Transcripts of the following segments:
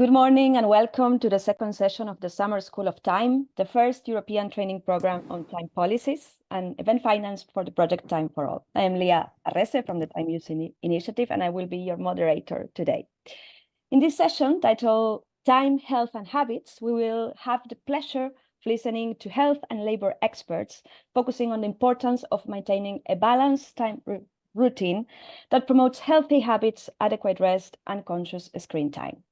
Good morning and welcome to the second session of the Summer School of Time, the first European training program on time policies and event finance for the project Time for All. I am Leah Arrese from the Time Use Initiative, and I will be your moderator today. In this session titled Time, Health and Habits, we will have the pleasure of listening to health and labor experts, focusing on the importance of maintaining a balanced time routine that promotes healthy habits, adequate rest, and conscious screen time.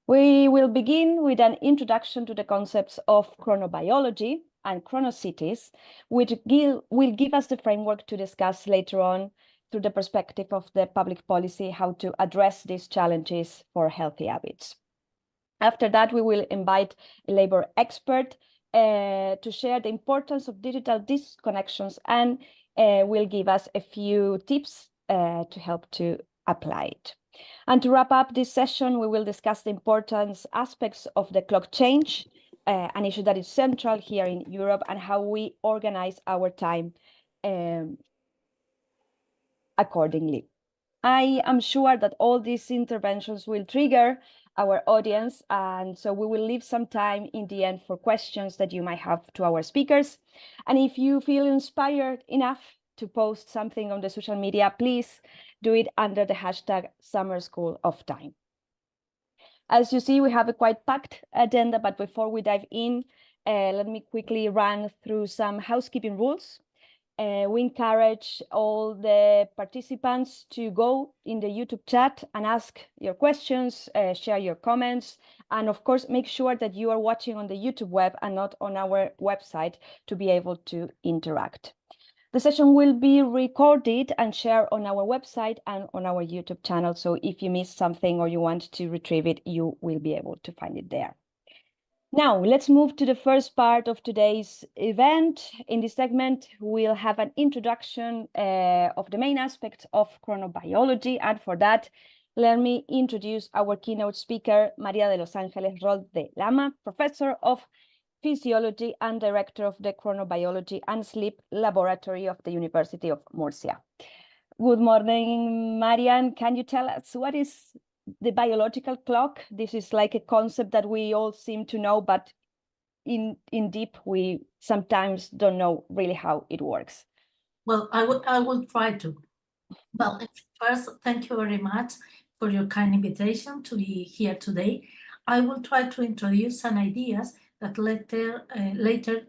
We will begin with an introduction to the concepts of chronobiology and chronocities, which will give us the framework to discuss later on through the perspective of the public policy how to address these challenges for healthy habits. After that, we will invite a labor expert to share the importance of digital disconnections and will give us a few tips to help to apply it. And to wrap up this session, we will discuss the important aspects of the clock change, an issue that is central here in Europe, and how we organize our time accordingly. I am sure that all these interventions will trigger our audience, and so we will leave some time in the end for questions that you might have to our speakers. And if you feel inspired enough to post something on the social media, please do it under the hashtag Summer School of Time. As you see, we have a quite packed agenda, but before we dive in, let me quickly run through some housekeeping rules. We encourage all the participants to go in the YouTube chat and ask your questions, share your comments, and of course, make sure that you are watching on the YouTube web and not on our website to be able to interact. The session will be recorded and shared on our website and on our YouTube channel. So if you missed something or you want to retrieve it, you will be able to find it there. Now, let's move to the first part of today's event. In this segment, we'll have an introduction of the main aspects of chronobiology. And for that, let me introduce our keynote speaker, María de los Ángeles Rol de Lama, professor of Physiology and Director of the Chronobiology and Sleep Laboratory of the University of Murcia. Good morning, Marian. Can you tell us what is the biological clock? This is like a concept that we all seem to know, but in deep, we sometimes don't know really how it works. Well, I will try to. Well, first, thank you very much for your kind invitation to be here today. I will try to introduce some ideas that later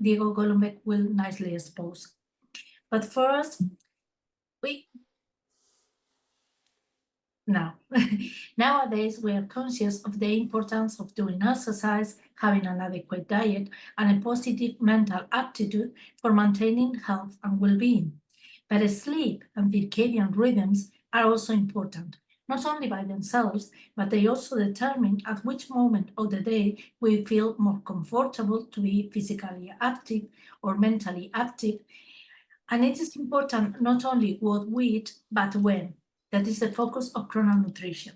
Diego Golombek will nicely expose. But first, nowadays we are conscious of the importance of doing exercise, having an adequate diet, and a positive mental aptitude for maintaining health and well-being. But sleep and circadian rhythms are also important, not only by themselves, but they also determine at which moment of the day we feel more comfortable to be physically active or mentally active. And it is important not only what we eat, but when. That is the focus of chrononutrition.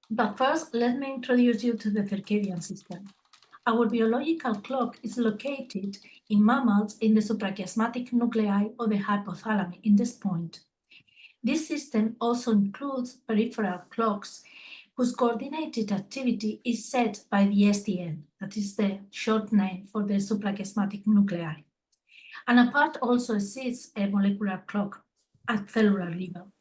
But first, let me introduce you to the circadian system. Our biological clock is located in mammals in the suprachiasmatic nuclei of the hypothalamus in this point. This system also includes peripheral clocks, whose coordinated activity is set by the SDN, that is the short name for the suprachiasmatic nuclei. And a part also exists a molecular clock at cellular level.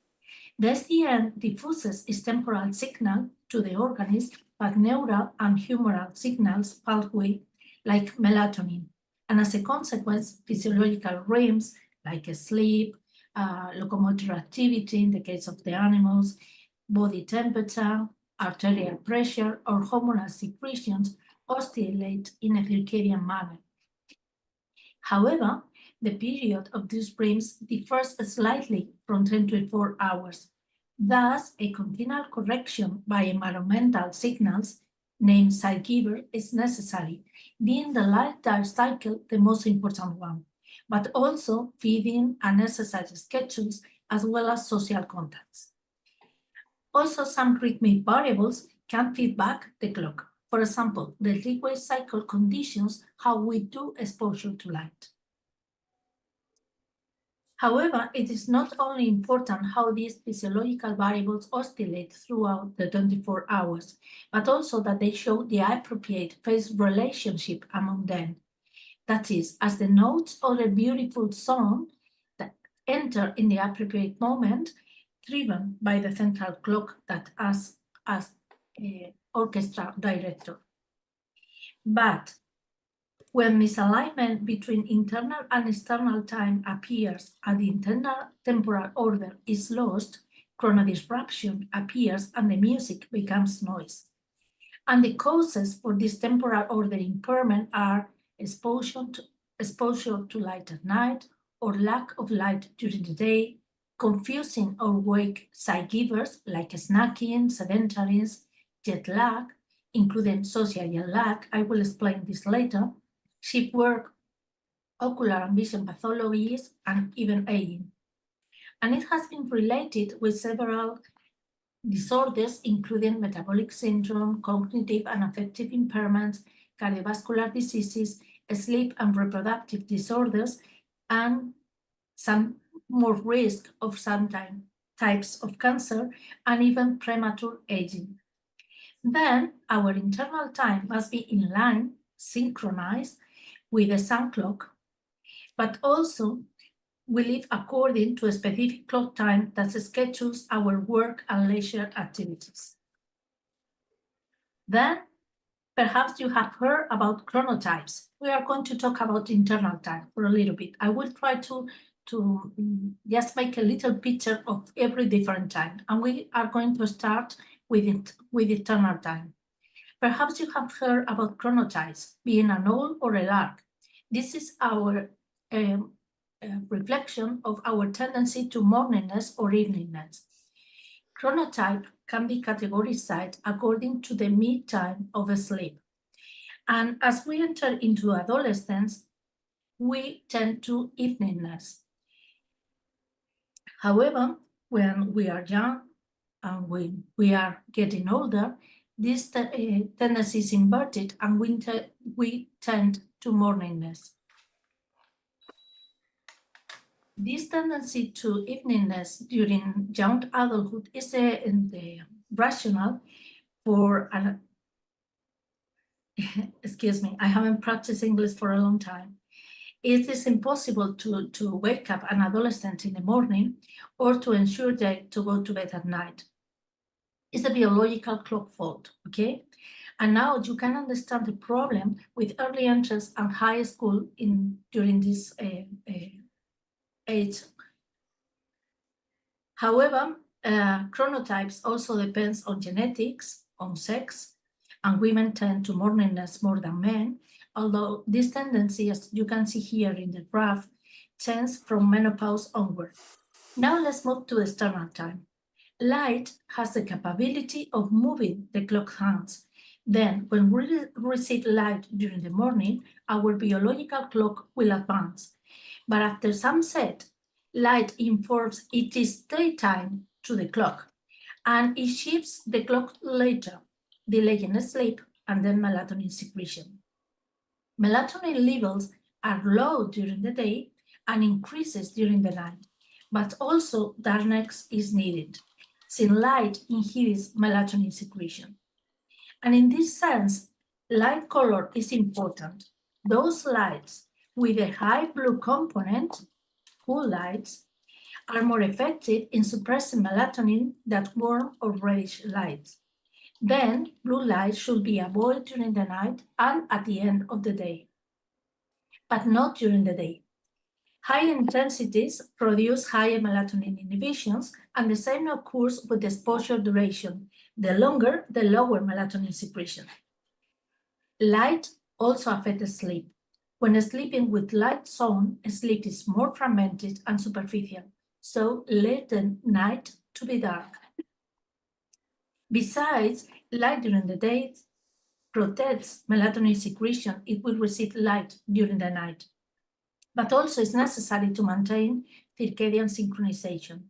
The SDN diffuses its temporal signal to the organism, but neural and humoral signals pathway like melatonin. And as a consequence, physiological rhythms like sleep, locomotor activity in the case of the animals, body temperature, arterial pressure, or hormonal secretions oscillate in a circadian manner. However, the period of these rhythms differs slightly from 24 hours. Thus, a continual correction by environmental signals, named Zeitgeber, is necessary, being the light-dark cycle the most important one, but also feeding and exercise schedules as well as social contacts. Also, some rhythmic variables can feed back the clock. For example, the sleep-wake cycle conditions how we do exposure to light. However, it is not only important how these physiological variables oscillate throughout the 24 hours, but also that they show the appropriate phase relationship among them. That is, as the notes of a beautiful song that enter in the appropriate moment, driven by the central clock that acts as orchestra director. But when misalignment between internal and external time appears and the internal temporal order is lost, chronodisruption appears and the music becomes noise. And the causes for this temporal order impairment are exposure to light at night or lack of light during the day, confusing or weak sight givers like snacking, sedentarism, jet lag, including social jet lag. I will explain this later. Shift work, ocular and vision pathologies, and even aging. And it has been related with several disorders, including metabolic syndrome, cognitive and affective impairments, cardiovascular diseases, sleep and reproductive disorders, and some more risk of some types of cancer, and even premature aging. Then our internal time must be in line, synchronized with the sun clock, but also we live according to a specific clock time that schedules our work and leisure activities. Then, perhaps you have heard about chronotypes. We are going to talk about internal time for a little bit. I will try to just make a little picture of every different time, and we are going to start with internal time. Perhaps you have heard about chronotypes, being a null or a lark. This is our reflection of our tendency to morningness or eveningness. Chronotype can be categorized according to the mid time of sleep. And as we enter into adolescence, we tend to eveningness. However, when we are young and when we are getting older, this tendency is inverted and we tend to morningness. This tendency to eveningness during young adulthood is the rationale for an excuse me, I haven't practiced English for a long time. It is impossible to wake up an adolescent in the morning or to ensure they to go to bed at night. It's a biological clock fault, okay? And now you can understand the problem with early entrance and high school during this age. However, chronotypes also depends on genetics, on sex, and women tend to morningness more than men, although this tendency, as you can see here in the graph, changes from menopause onward. Now let's move to external time. Light has the capability of moving the clock hands. Then, when we receive light during the morning, our biological clock will advance. But after sunset, light informs it is daytime to the clock, and it shifts the clock later, delaying sleep and then melatonin secretion. Melatonin levels are low during the day and increases during the night, but also darkness is needed, since light inhibits melatonin secretion. And in this sense, light color is important. Those lights with a high blue component, cool lights, are more effective in suppressing melatonin than warm or reddish lights. Then, blue light should be avoided during the night and at the end of the day, but not during the day. High intensities produce higher melatonin inhibitions, and the same occurs with exposure duration. The longer, the lower melatonin secretion. Light also affects sleep. When sleeping with light on, sleep is more fragmented and superficial, so let the night to be dark. Besides, light during the day protects melatonin secretion if we receive light during the night, but also is necessary to maintain circadian synchronization.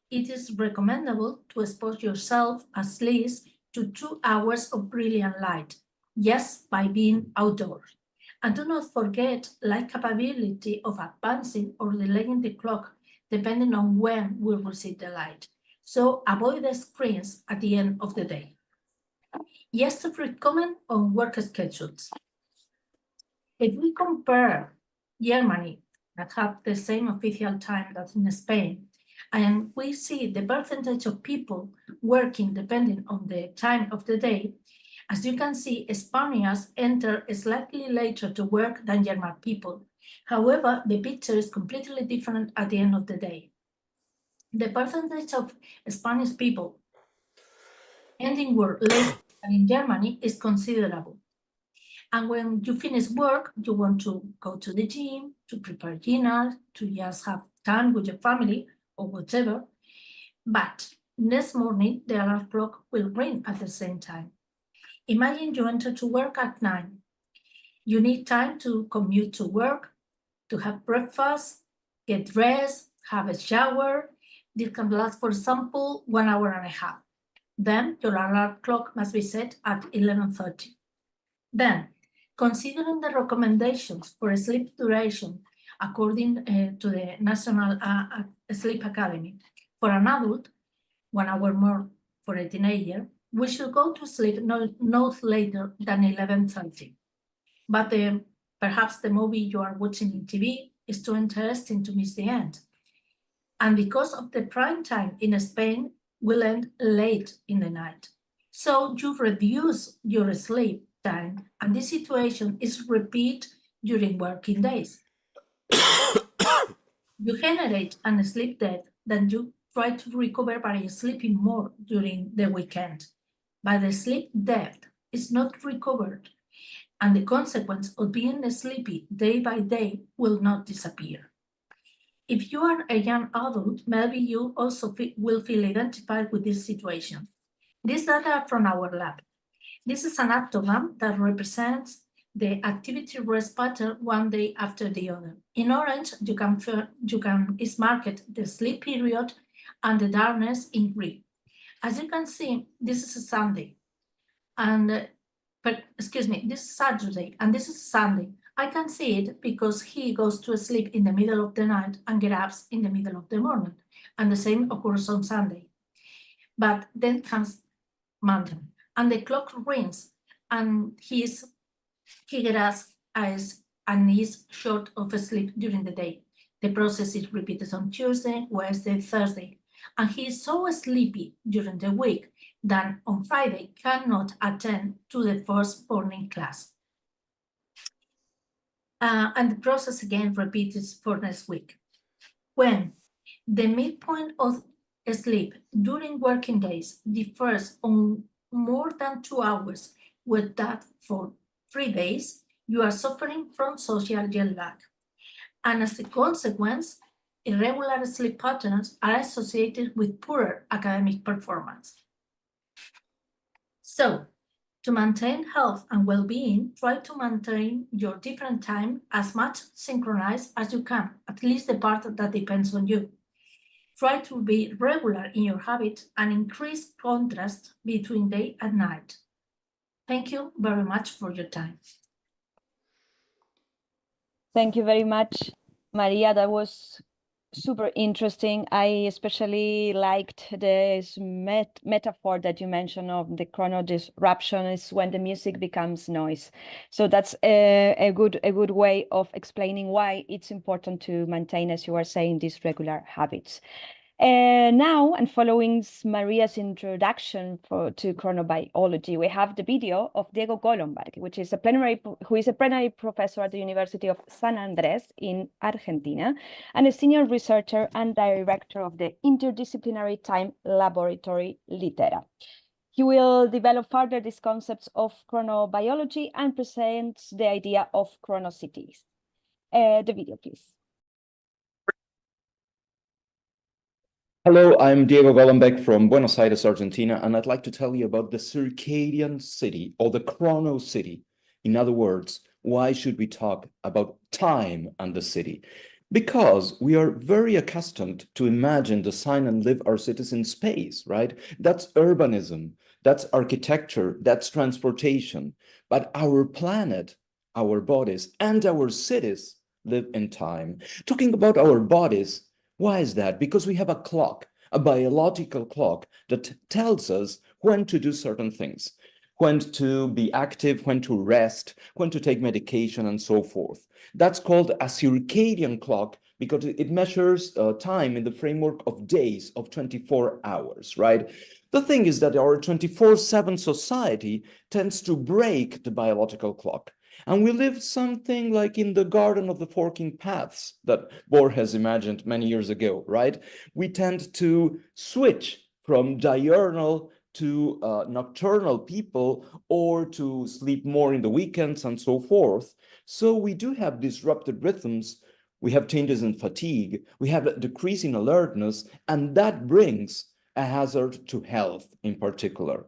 It is recommendable to expose yourself at least to 2 hours of brilliant light, just by being outdoors. And do not forget the capability of advancing or delaying the clock depending on when we receive the light. So avoid the screens at the end of the day. Yes, to recommend on work schedules. If we compare Germany, that have the same official time as in Spain, and we see the percentage of people working depending on the time of the day, as you can see, Spaniards enter slightly later to work than German people. However, the picture is completely different at the end of the day. The percentage of Spanish people ending work later than in Germany is considerable. And when you finish work, you want to go to the gym, to prepare dinner, to just have time with your family or whatever. But next morning, the alarm clock will ring at the same time. Imagine you enter to work at 9. You need time to commute to work, to have breakfast, get dressed, have a shower. This can last, for example, 1 hour and a half. Then your alarm clock must be set at 11:30. Then, considering the recommendations for sleep duration according to the National Sleep Academy, for an adult, 1 hour more for a teenager, we should go to sleep no later than 11:30. But perhaps the movie you are watching in TV is too interesting to miss the end. And because of the prime time in Spain will end late in the night. So you reduce your sleep time, and this situation is repeated during working days. You generate a sleep debt, then you try to recover by sleeping more during the weekend. But the sleep debt is not recovered, and the consequence of being sleepy day by day will not disappear. If you are a young adult, maybe you also will feel identified with this situation. These data are from our lab. This is an actogram that represents the activity rest pattern one day after the other. In orange, is marked the sleep period, and the darkness in green. As you can see, this is a Sunday, and this is Saturday, and this is Sunday. I can see it because he goes to sleep in the middle of the night and gets up in the middle of the morning, and the same occurs on Sunday. But then comes Monday, and the clock rings, and he gets up and is short of sleep during the day. The process is repeated on Tuesday, Wednesday, Thursday, and he is so sleepy during the week that on Friday cannot attend to the first morning class. And the process again repeats for next week. When the midpoint of sleep during working days differs on more than 2 hours with that for 3 days, you are suffering from social jet lag. And as a consequence, irregular sleep patterns are associated with poorer academic performance. So, to maintain health and well-being, try to maintain your different time as much synchronized as you can, at least the part that depends on you. Try to be regular in your habits and increase contrast between day and night. Thank you very much for your time. Thank you very much, Maria. That was super interesting. I especially liked this metaphor that you mentioned of the chrono disruption is when the music becomes noise. So that's a good way of explaining why it's important to maintain, as you are saying, these regular habits. Now, and following Maria's introduction to chronobiology, we have the video of Diego Golombard, who is a plenary professor at the University of San Andres in Argentina, and a senior researcher and director of the interdisciplinary time laboratory Litera. He will develop further these concepts of chronobiology and presents the idea of chronocities. The video, please. Hello, I'm Diego Golombek from Buenos Aires, Argentina, and I'd like to tell you about the circadian city or the chrono city. In other words, why should we talk about time and the city? Because we are very accustomed to imagine, design, and live our cities in space, right? That's urbanism, that's architecture, that's transportation. But our planet our bodies and our cities live in time. Talking about our bodies, why is that? Because we have a clock, a biological clock that tells us when to do certain things, when to be active, when to rest, when to take medication, and so forth. That's called a circadian clock because it measures time in the framework of days of 24 hours, right? The thing is that our 24/7 society tends to break the biological clock. And we live something like in the garden of the forking paths that Borges imagined many years ago, right? We tend to switch from diurnal to nocturnal people, or to sleep more in the weekends and so forth. So we do have disrupted rhythms. We have changes in fatigue. We have a decrease in alertness, and that brings a hazard to health in particular.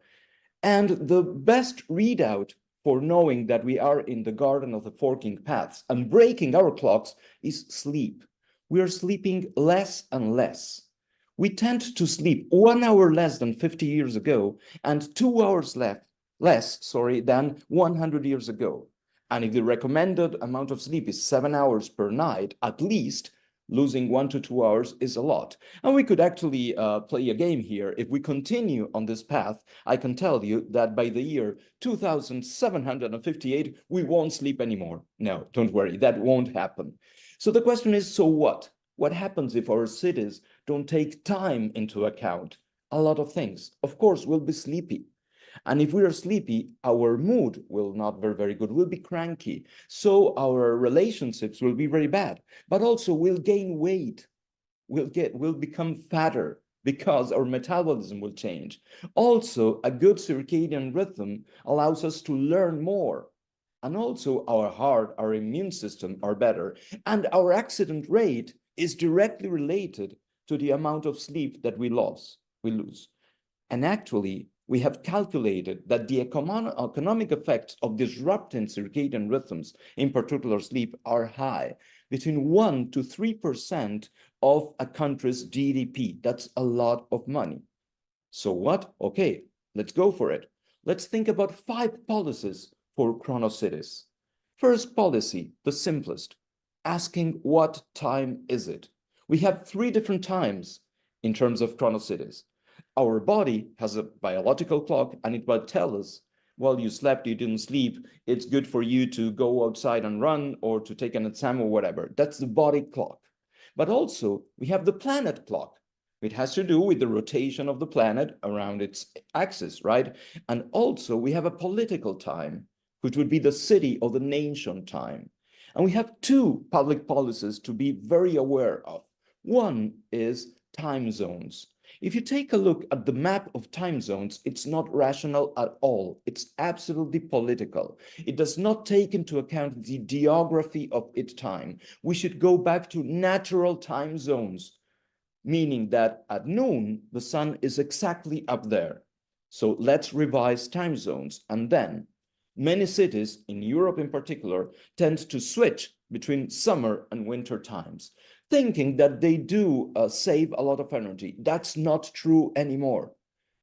And the best readout for knowing that we are in the garden of the forking paths and breaking our clocks is sleep. We are sleeping less and less. We tend to sleep 1 hour less than 50 years ago and 2 hours less than 100 years ago. And if the recommended amount of sleep is 7 hours per night, at least, losing 1 to 2 hours is a lot. And we could actually play a game here. If we continue on this path, I can tell you that by the year 2758, we won't sleep anymore. No, don't worry, that won't happen. So the question is, so what? What happens if our cities don't take time into account? A lot of things. Of course, we'll be sleepy. And if we are sleepy, our mood will not be very good. We'll be cranky. So our relationships will be very bad. But also we'll gain weight. We'll become fatter because our metabolism will change. Also, a good circadian rhythm allows us to learn more. And also our heart, our immune system are better. And our accident rate is directly related to the amount of sleep that we lose. And actually, we have calculated that the economic effects of disrupting circadian rhythms, in particular sleep, are high, between 1 to 3% of a country's GDP. That's a lot of money. So what? Okay, let's go for it. Let's think about 5 policies for chronocities. First policy, the simplest, asking what time is it? We have 3 different times in terms of chronocities. Our body has a biological clock, and it will tell us, well, you slept, you didn't sleep, it's good for you to go outside and run or to take an exam or whatever. That's the body clock. But also, we have the planet clock. It has to do with the rotation of the planet around its axis, right? And also, we have a political time, which would be the city or the nation time. And we have 2 public policies to be very aware of. One is time zones. If you take a look at the map of time zones, it's not rational at all. It's absolutely political. It does not take into account the geography of its time. We should go back to natural time zones, meaning that at noon, the sun is exactly up there. So let's revise time zones. And then many cities, in Europe in particular, tend to switch between summer and winter times, thinking that they do save a lot of energy. That's not true anymore.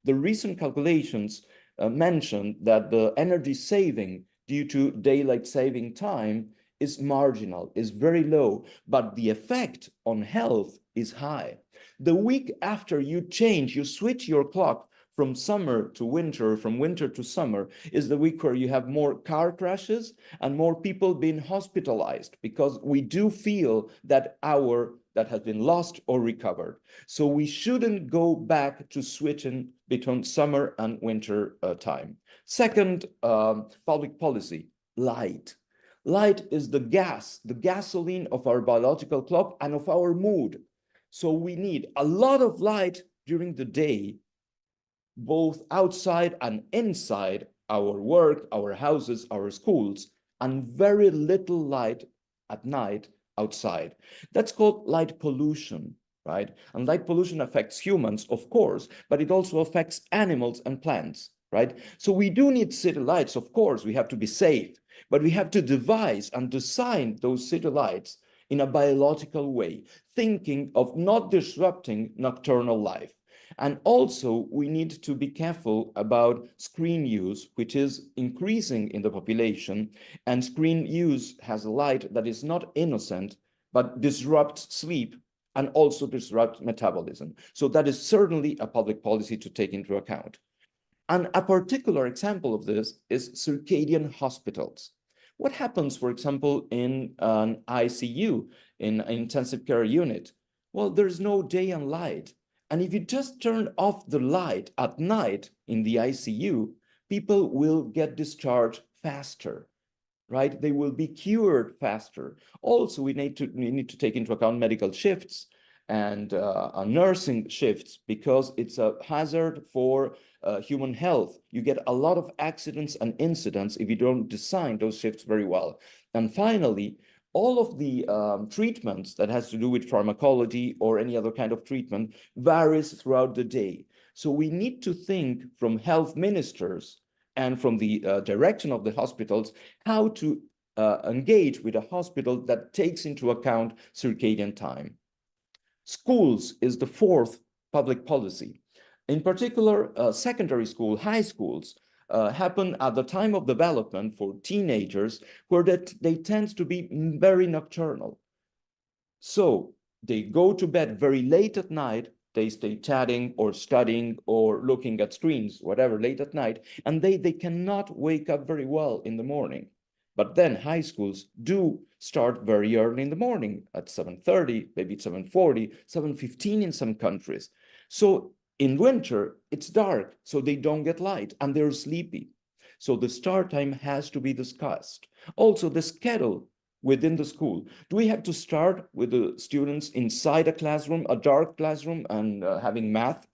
The recent calculations mentioned that the energy saving due to daylight saving time is marginal, is very low, but the effect on health is high. The week after you switch your clock from summer to winter, from winter to summer, is the week where you have more car crashes and more people being hospitalized, because we do feel that hour that has been lost or recovered. So we shouldn't go back to switching between summer and winter time. Second, public policy, light. Light is the gasoline of our biological clock and of our mood. So we need a lot of light during the day, both outside and inside our work, our houses, our schools, and very little light at night outside. That's called light pollution, right? And light pollution affects humans, of course, but it also affects animals and plants, right? So we do need city lights, of course. We have to be safe, but we have to devise and design those city lights in a biological way, thinking of not disrupting nocturnal life. And also, we need to be careful about screen use, which is increasing in the population. And screen use has a light that is not innocent, but disrupts sleep and also disrupts metabolism. So that is certainly a public policy to take into account. And a particular example of this is circadian hospitals. What happens, for example, in an ICU, in an intensive care unit? Well, there's no day and light. And if you just turn off the light at night in the ICU, people will get discharged faster, right? They will be cured faster. Also, we need to take into account medical shifts and nursing shifts, because it's a hazard for human health. You get a lot of accidents and incidents if you don't design those shifts very well. And finally, all of the treatments that has to do with pharmacology or any other kind of treatment varies throughout the day. So we need to think from health ministers and from the direction of the hospitals how to engage with a hospital that takes into account circadian time. Schools is the fourth public policy. In particular, secondary school, high schools happen at the time of development for teenagers, where they tend to be very nocturnal. So they go to bed very late at night, they stay chatting or studying or looking at screens, whatever, late at night, and they cannot wake up very well in the morning. But then high schools do start very early in the morning at 7:30, maybe 7:40, 7:15 in some countries. So in winter, it's dark, so they don't get light and they're sleepy. So the start time has to be discussed. Also, the schedule within the school. Do we have to start with the students inside a classroom, a dark classroom, and having math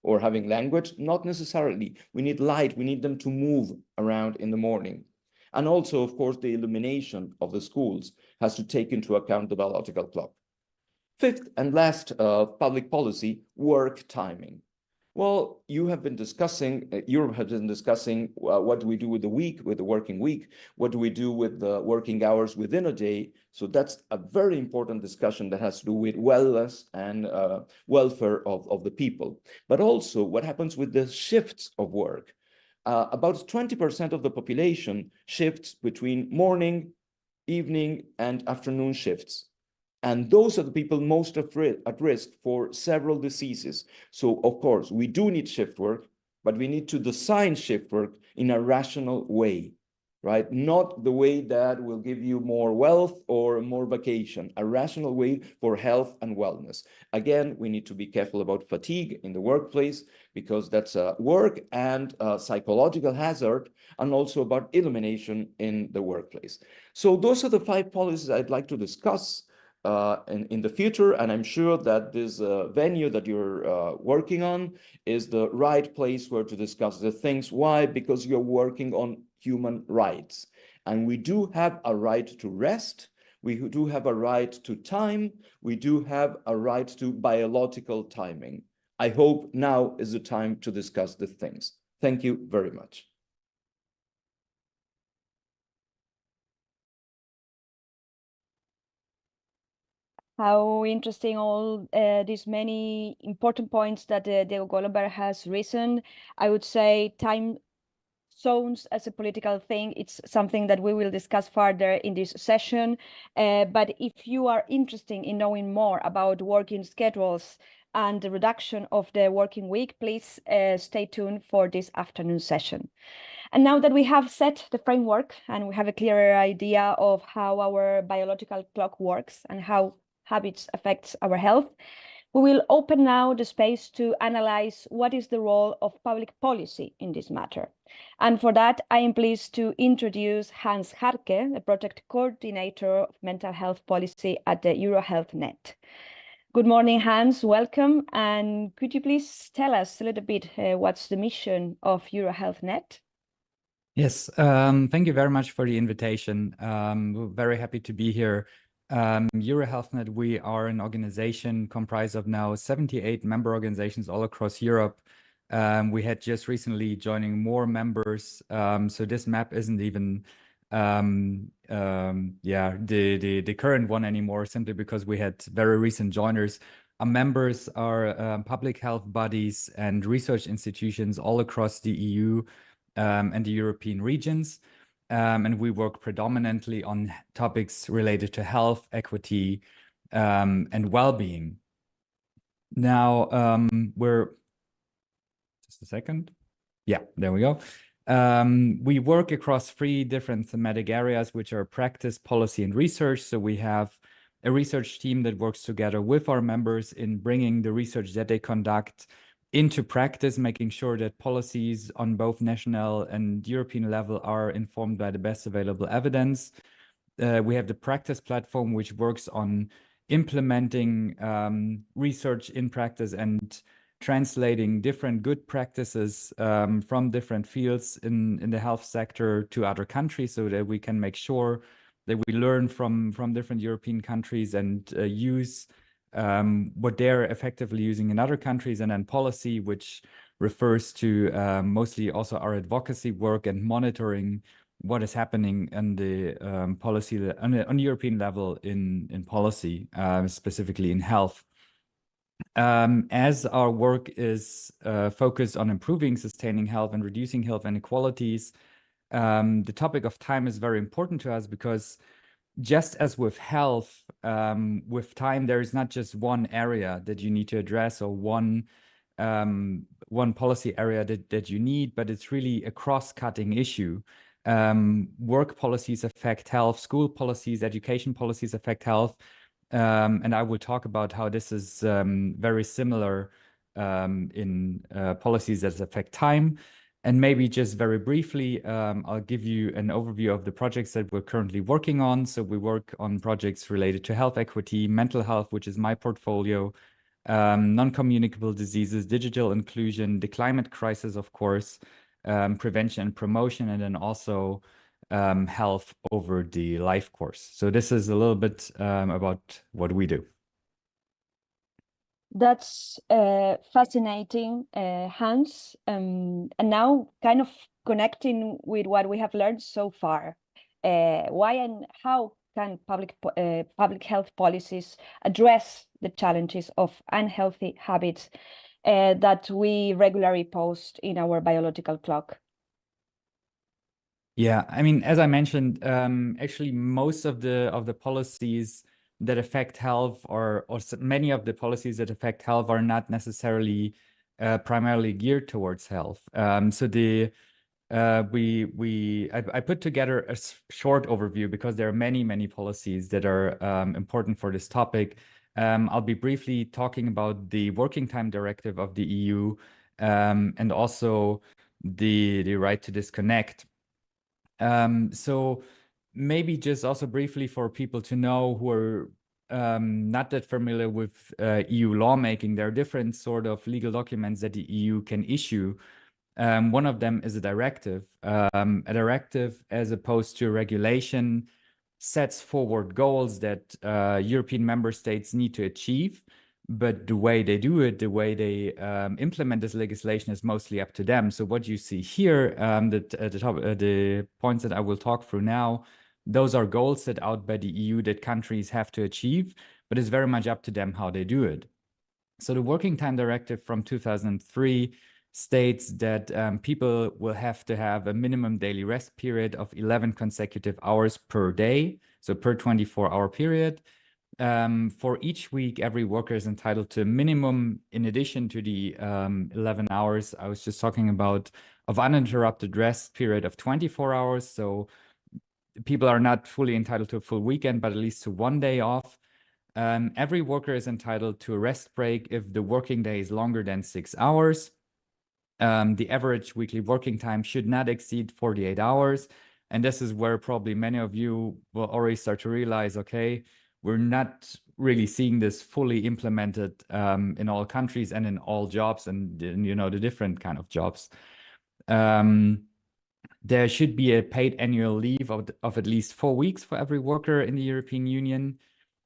or having language? Not necessarily. We need light. We need them to move around in the morning. And also, of course, the illumination of the schools has to take into account the biological clock. Fifth and last public policy, work timing. Well, you have been discussing, Europe has been discussing what do we do with the week, with the working week? What do we do with the working hours within a day? So that's a very important discussion that has to do with wellness and welfare of the people. But also what happens with the shifts of work? About 20% of the population shifts between morning, evening, and afternoon shifts. And those are the people most at risk for several diseases. So, of course, we do need shift work, but we need to design shift work in a rational way, right? Not the way that will give you more wealth or more vacation, a rational way for health and wellness. Again, we need to be careful about fatigue in the workplace, because that's a work and a psychological hazard, and also about illumination in the workplace. So those are the 5 policies I'd like to discuss in the future, and I'm sure that this venue that you're working on is the right place where to discuss the things. Why? Because you're working on human rights, and we do have a right to rest, we do have a right to time, we do have a right to biological timing. I hope now is the time to discuss the things. Thank you very much. How interesting all these many important points that Diego Goldberg has risen. I would say time zones as a political thing, it's something that we will discuss further in this session. But if you are interested in knowing more about working schedules and the reduction of the working week, please stay tuned for this afternoon session. And now that we have set the framework and we have a clearer idea of how our biological clock works and how habits affects our health, we will open now the space to analyze what is the role of public policy in this matter. And for that, I am pleased to introduce Hans Harke, the project coordinator of mental health policy at the EuroHealthNet. Good morning, Hans, welcome. And could you please tell us a little bit what's the mission of EuroHealthNet? Yes, thank you very much for the invitation. We're very happy to be here. EuroHealthNet, we are an organization comprised of now 78 member organizations all across Europe. We had just recently joining more members, so this map isn't even the current one anymore, simply because we had very recent joiners. Our members are public health bodies and research institutions all across the EU and the European regions. And we work predominantly on topics related to health, equity, and well-being. Now, we're just a second. Yeah, there we go. We work across 3 different thematic areas, which are practice, policy, and research. So we have a research team that works together with our members in bringing the research that they conduct into practice, making sure that policies on both national and European level are informed by the best available evidence. We have the practice platform, which works on implementing research in practice and translating different good practices from different fields in the health sector to other countries, so that we can make sure that we learn from different European countries and use what they're effectively using in other countries. And then policy, which refers to mostly also our advocacy work and monitoring what is happening in the policy on the European level in policy, specifically in health. As our work is focused on improving, sustaining health and reducing health inequalities, the topic of time is very important to us, because just as with health, with time, there is not just one area that you need to address, or one policy area that you need, but it's really a cross-cutting issue. Work policies affect health, school policies, education policies affect health. And I will talk about how this is very similar in policies that affect time. And maybe just very briefly, I'll give you an overview of the projects that we're currently working on. So we work on projects related to health equity, mental health, which is my portfolio, non-communicable diseases, digital inclusion, the climate crisis, of course, prevention and promotion, and then also health over the life course. So this is a little bit about what we do. That's fascinating, Hans. And now, kind of connecting with what we have learned so far, why and how can public health policies address the challenges of unhealthy habits that we regularly post in our biological clock? Yeah, I mean, as I mentioned, actually most of the policies that affect health, or many of the policies that affect health, are not necessarily primarily geared towards health. So I put together a short overview, because there are many policies that are important for this topic. I'll be briefly talking about the Working Time Directive of the EU, and also the right to disconnect. So maybe just also briefly for people to know who are not that familiar with EU lawmaking, there are different sort of legal documents that the EU can issue. One of them is a directive. A directive, as opposed to a regulation, sets forward goals that European member states need to achieve. But the way they do it, the way they implement this legislation, is mostly up to them. So what you see here, the points that I will talk through now, those are goals set out by the EU that countries have to achieve, but it's very much up to them how they do it. So the Working Time Directive from 2003 states that people will have to have a minimum daily rest period of 11 consecutive hours per day, so per 24-hour period. For each week, every worker is entitled to a minimum, in addition to the 11 hours I was just talking about, of uninterrupted rest period of 24 hours. So people are not fully entitled to a full weekend, but at least to 1 day off. Every worker is entitled to a rest break if the working day is longer than 6 hours. The average weekly working time should not exceed 48 hours. And this is where probably many of you will already start to realize, okay, we're not really seeing this fully implemented in all countries and in all jobs, and you know, the different kind of jobs. There should be a paid annual leave of at least 4 weeks for every worker in the European Union.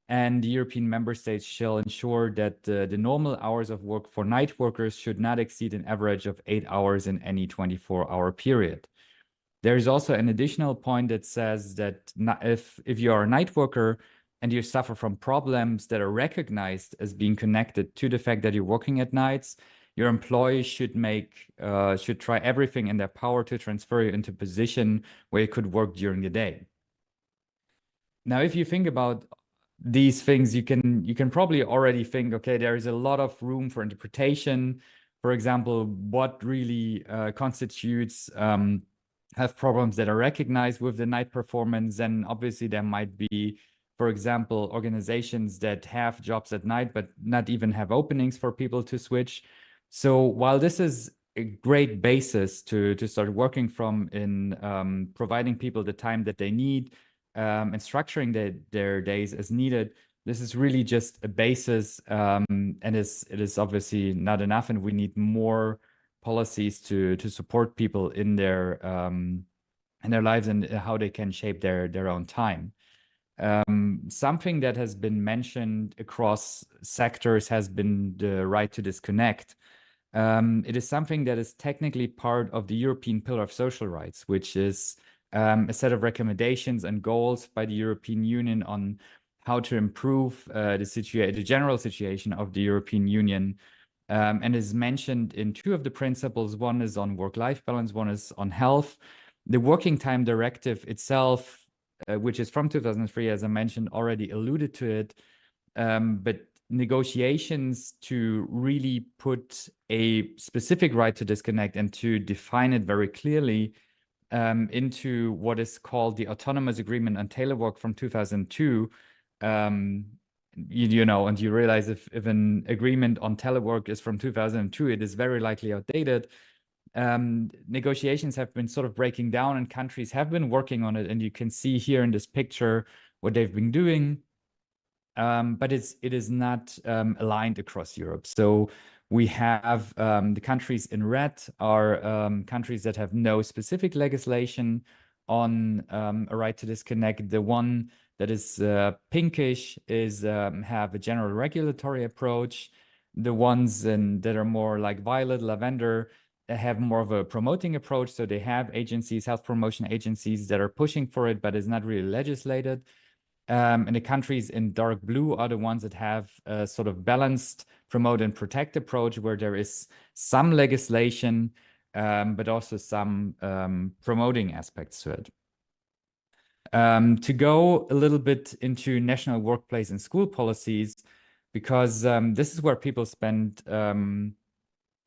And the European member states shall ensure that the normal hours of work for night workers should not exceed an average of 8 hours in any 24-hour period. There is also an additional point that says that if you are a night worker and you suffer from problems that are recognized as being connected to the fact that you're working at nights, your employees should try everything in their power to transfer you into a position where you could work during the day. Now, if you think about these things, you can probably already think, okay, there is a lot of room for interpretation. For example, what really constitutes health problems that are recognized with the night performance. And obviously there might be, for example, organizations that have jobs at night, but not even have openings for people to switch. So while this is a great basis to start working from in providing people the time that they need, and structuring their days as needed, this is really just a basis, and it is obviously not enough, and we need more policies to support people in their lives and how they can shape their own time. Something that has been mentioned across sectors has been the right to disconnect. It is something that is technically part of the European Pillar of Social Rights, which is a set of recommendations and goals by the European Union on how to improve the general situation of the European Union, and is mentioned in two of the principles. One is on work-life balance, one is on health. The Working Time Directive itself, which is from 2003, as I mentioned, already alluded to it, but negotiations to really put a specific right to disconnect and to define it very clearly into what is called the Autonomous Agreement on Telework from 2002. You know, and you realize if an agreement on telework is from 2002, it is very likely outdated. Negotiations have been sort of breaking down, and countries have been working on it, and you can see here in this picture what they've been doing. But it is not aligned across Europe. So we have the countries in red are countries that have no specific legislation on a right to disconnect. The one that is pinkish is have a general regulatory approach. The ones that are more like violet, lavender, have more of a promoting approach. So they have agencies, health promotion agencies that are pushing for it, but it's not really legislated. And the countries in dark blue are the ones that have a sort of balanced promote and protect approach, where there is some legislation, but also some promoting aspects to it. To go a little bit into national workplace and school policies, because this is where people spend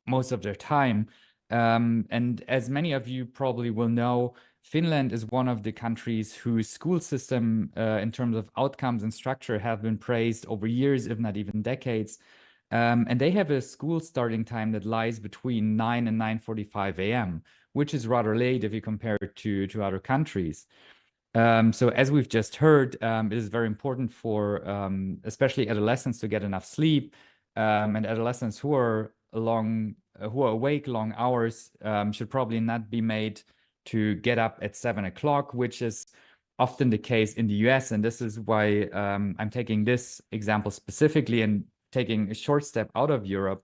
most of their time. And as many of you probably will know, Finland is one of the countries whose school system, in terms of outcomes and structure, have been praised over years, if not even decades. And they have a school starting time that lies between 9 and 9:45 a.m., which is rather late if you compare it to other countries. So as we've just heard, it is very important for especially adolescents to get enough sleep, and adolescents who are awake long hours should probably not be made to get up at 7 o'clock, which is often the case in the US. And this is why I'm taking this example specifically and taking a short step out of Europe,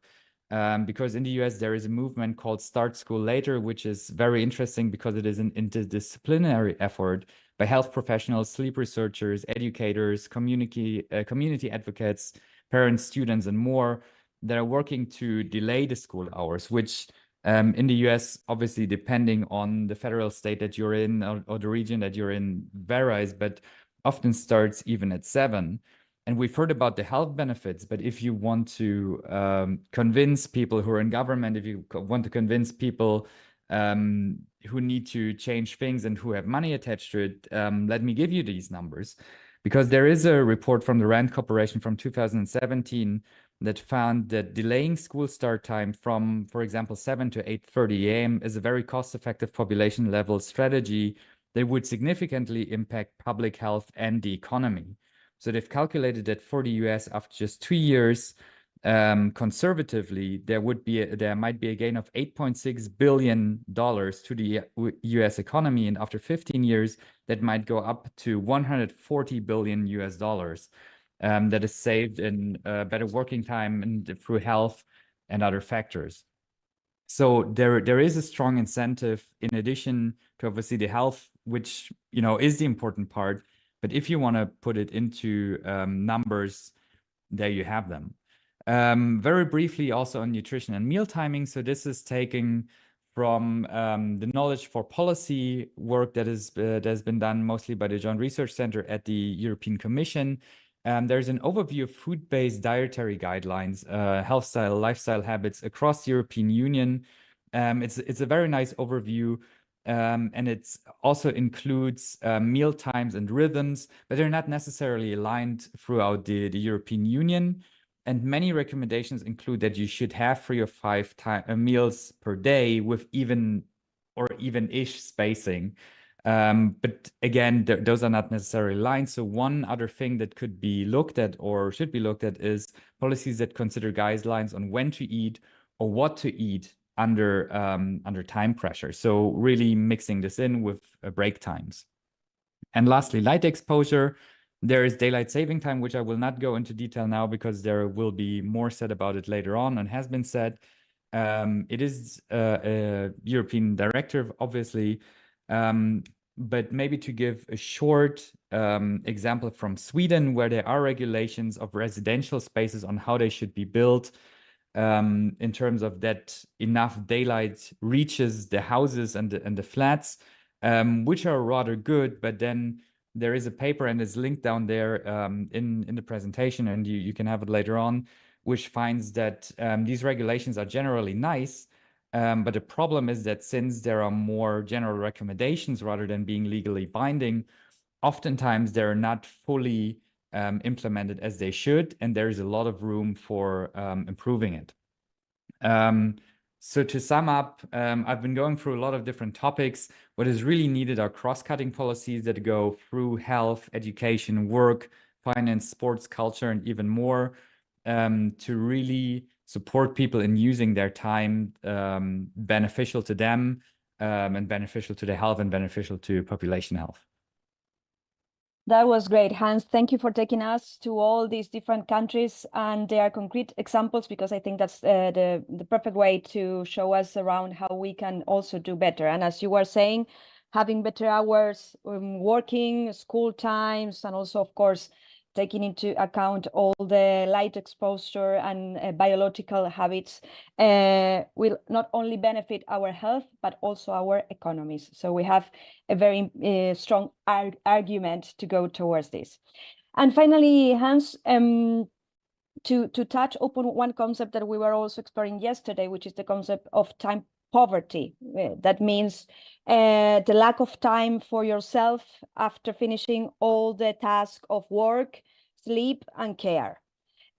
because in the US there is a movement called Start School Later, which is very interesting because it is an interdisciplinary effort by health professionals, sleep researchers, educators, community advocates, parents, students, and more, that are working to delay the school hours, which in the US, obviously, depending on the federal state that you're in or the region that you're in varies, but often starts even at 7. And we've heard about the health benefits, but if you want to convince people who are in government, if you want to convince people who need to change things and who have money attached to it, let me give you these numbers. Because there is a report from the RAND Corporation from 2017 that found that delaying school start time from, for example, 7 to 8:30 a.m. is a very cost-effective population level strategy that would significantly impact public health and the economy. So they've calculated that for the US, after just 2 years, conservatively, there might be a gain of $8.6 billion to the US economy, and after 15 years, that might go up to $140 billion that is saved in better working time and through health and other factors. So there is a strong incentive, in addition to obviously the health, which is the important part, But if you want to put it into numbers, there you have them. Very briefly also on nutrition and meal timing. So this is taking from the knowledge for policy work that has been done mostly by the Joint Research Center at the European Commission. There's an overview of food-based dietary guidelines, health style, lifestyle habits across the European Union. It's a very nice overview. And it also includes meal times and rhythms, but they're not necessarily aligned throughout the European Union. And many recommendations include that you should have 3 or 5 meals per day with even-ish spacing. But again, those are not necessarily aligned. So one other thing that could be looked at or should be looked at is policies that consider guidelines on when to eat or what to eat under time pressure. So really mixing this in with break times. And lastly, light exposure. There is daylight saving time, which I will not go into detail now because there will be more said about it later on and has been said. It is a European directive, obviously, but maybe to give a short example from Sweden, where there are regulations of residential spaces on how they should be built, in terms of that enough daylight reaches the houses and the flats, which are rather good. But then there is a paper, and it's linked down there in the presentation, and you can have it later on, which finds that these regulations are generally nice, but the problem is that since there are more general recommendations rather than being legally binding, oftentimes they're not fully implemented as they should, and there is a lot of room for improving it. So to sum up, I've been going through a lot of different topics. What is really needed are cross-cutting policies that go through health, education, work, finance, sports, culture, and even more, to really support people in using their time beneficial to them, and beneficial to their health and beneficial to population health. That was great, Hans. Thank you for taking us to all these different countries and their concrete examples, because I think that's the perfect way to show us around how we can also do better. And as you were saying, having better hours, working, school times, and also, of course, taking into account all the light exposure and biological habits will not only benefit our health, but also our economies. So we have a very strong argument to go towards this. And finally, Hans, to touch upon one concept that we were also exploring yesterday, which is the concept of time poverty. That means the lack of time for yourself after finishing all the tasks of work, sleep, and care.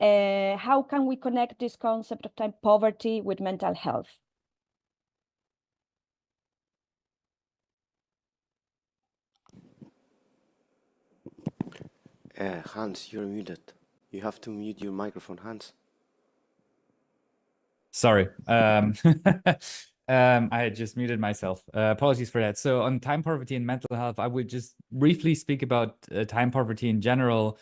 How can we connect this concept of time poverty with mental health? Hans, you're muted. You have to mute your microphone, Hans. Sorry. I had just muted myself. Apologies for that. So on time poverty and mental health, I would just briefly speak about time poverty in general,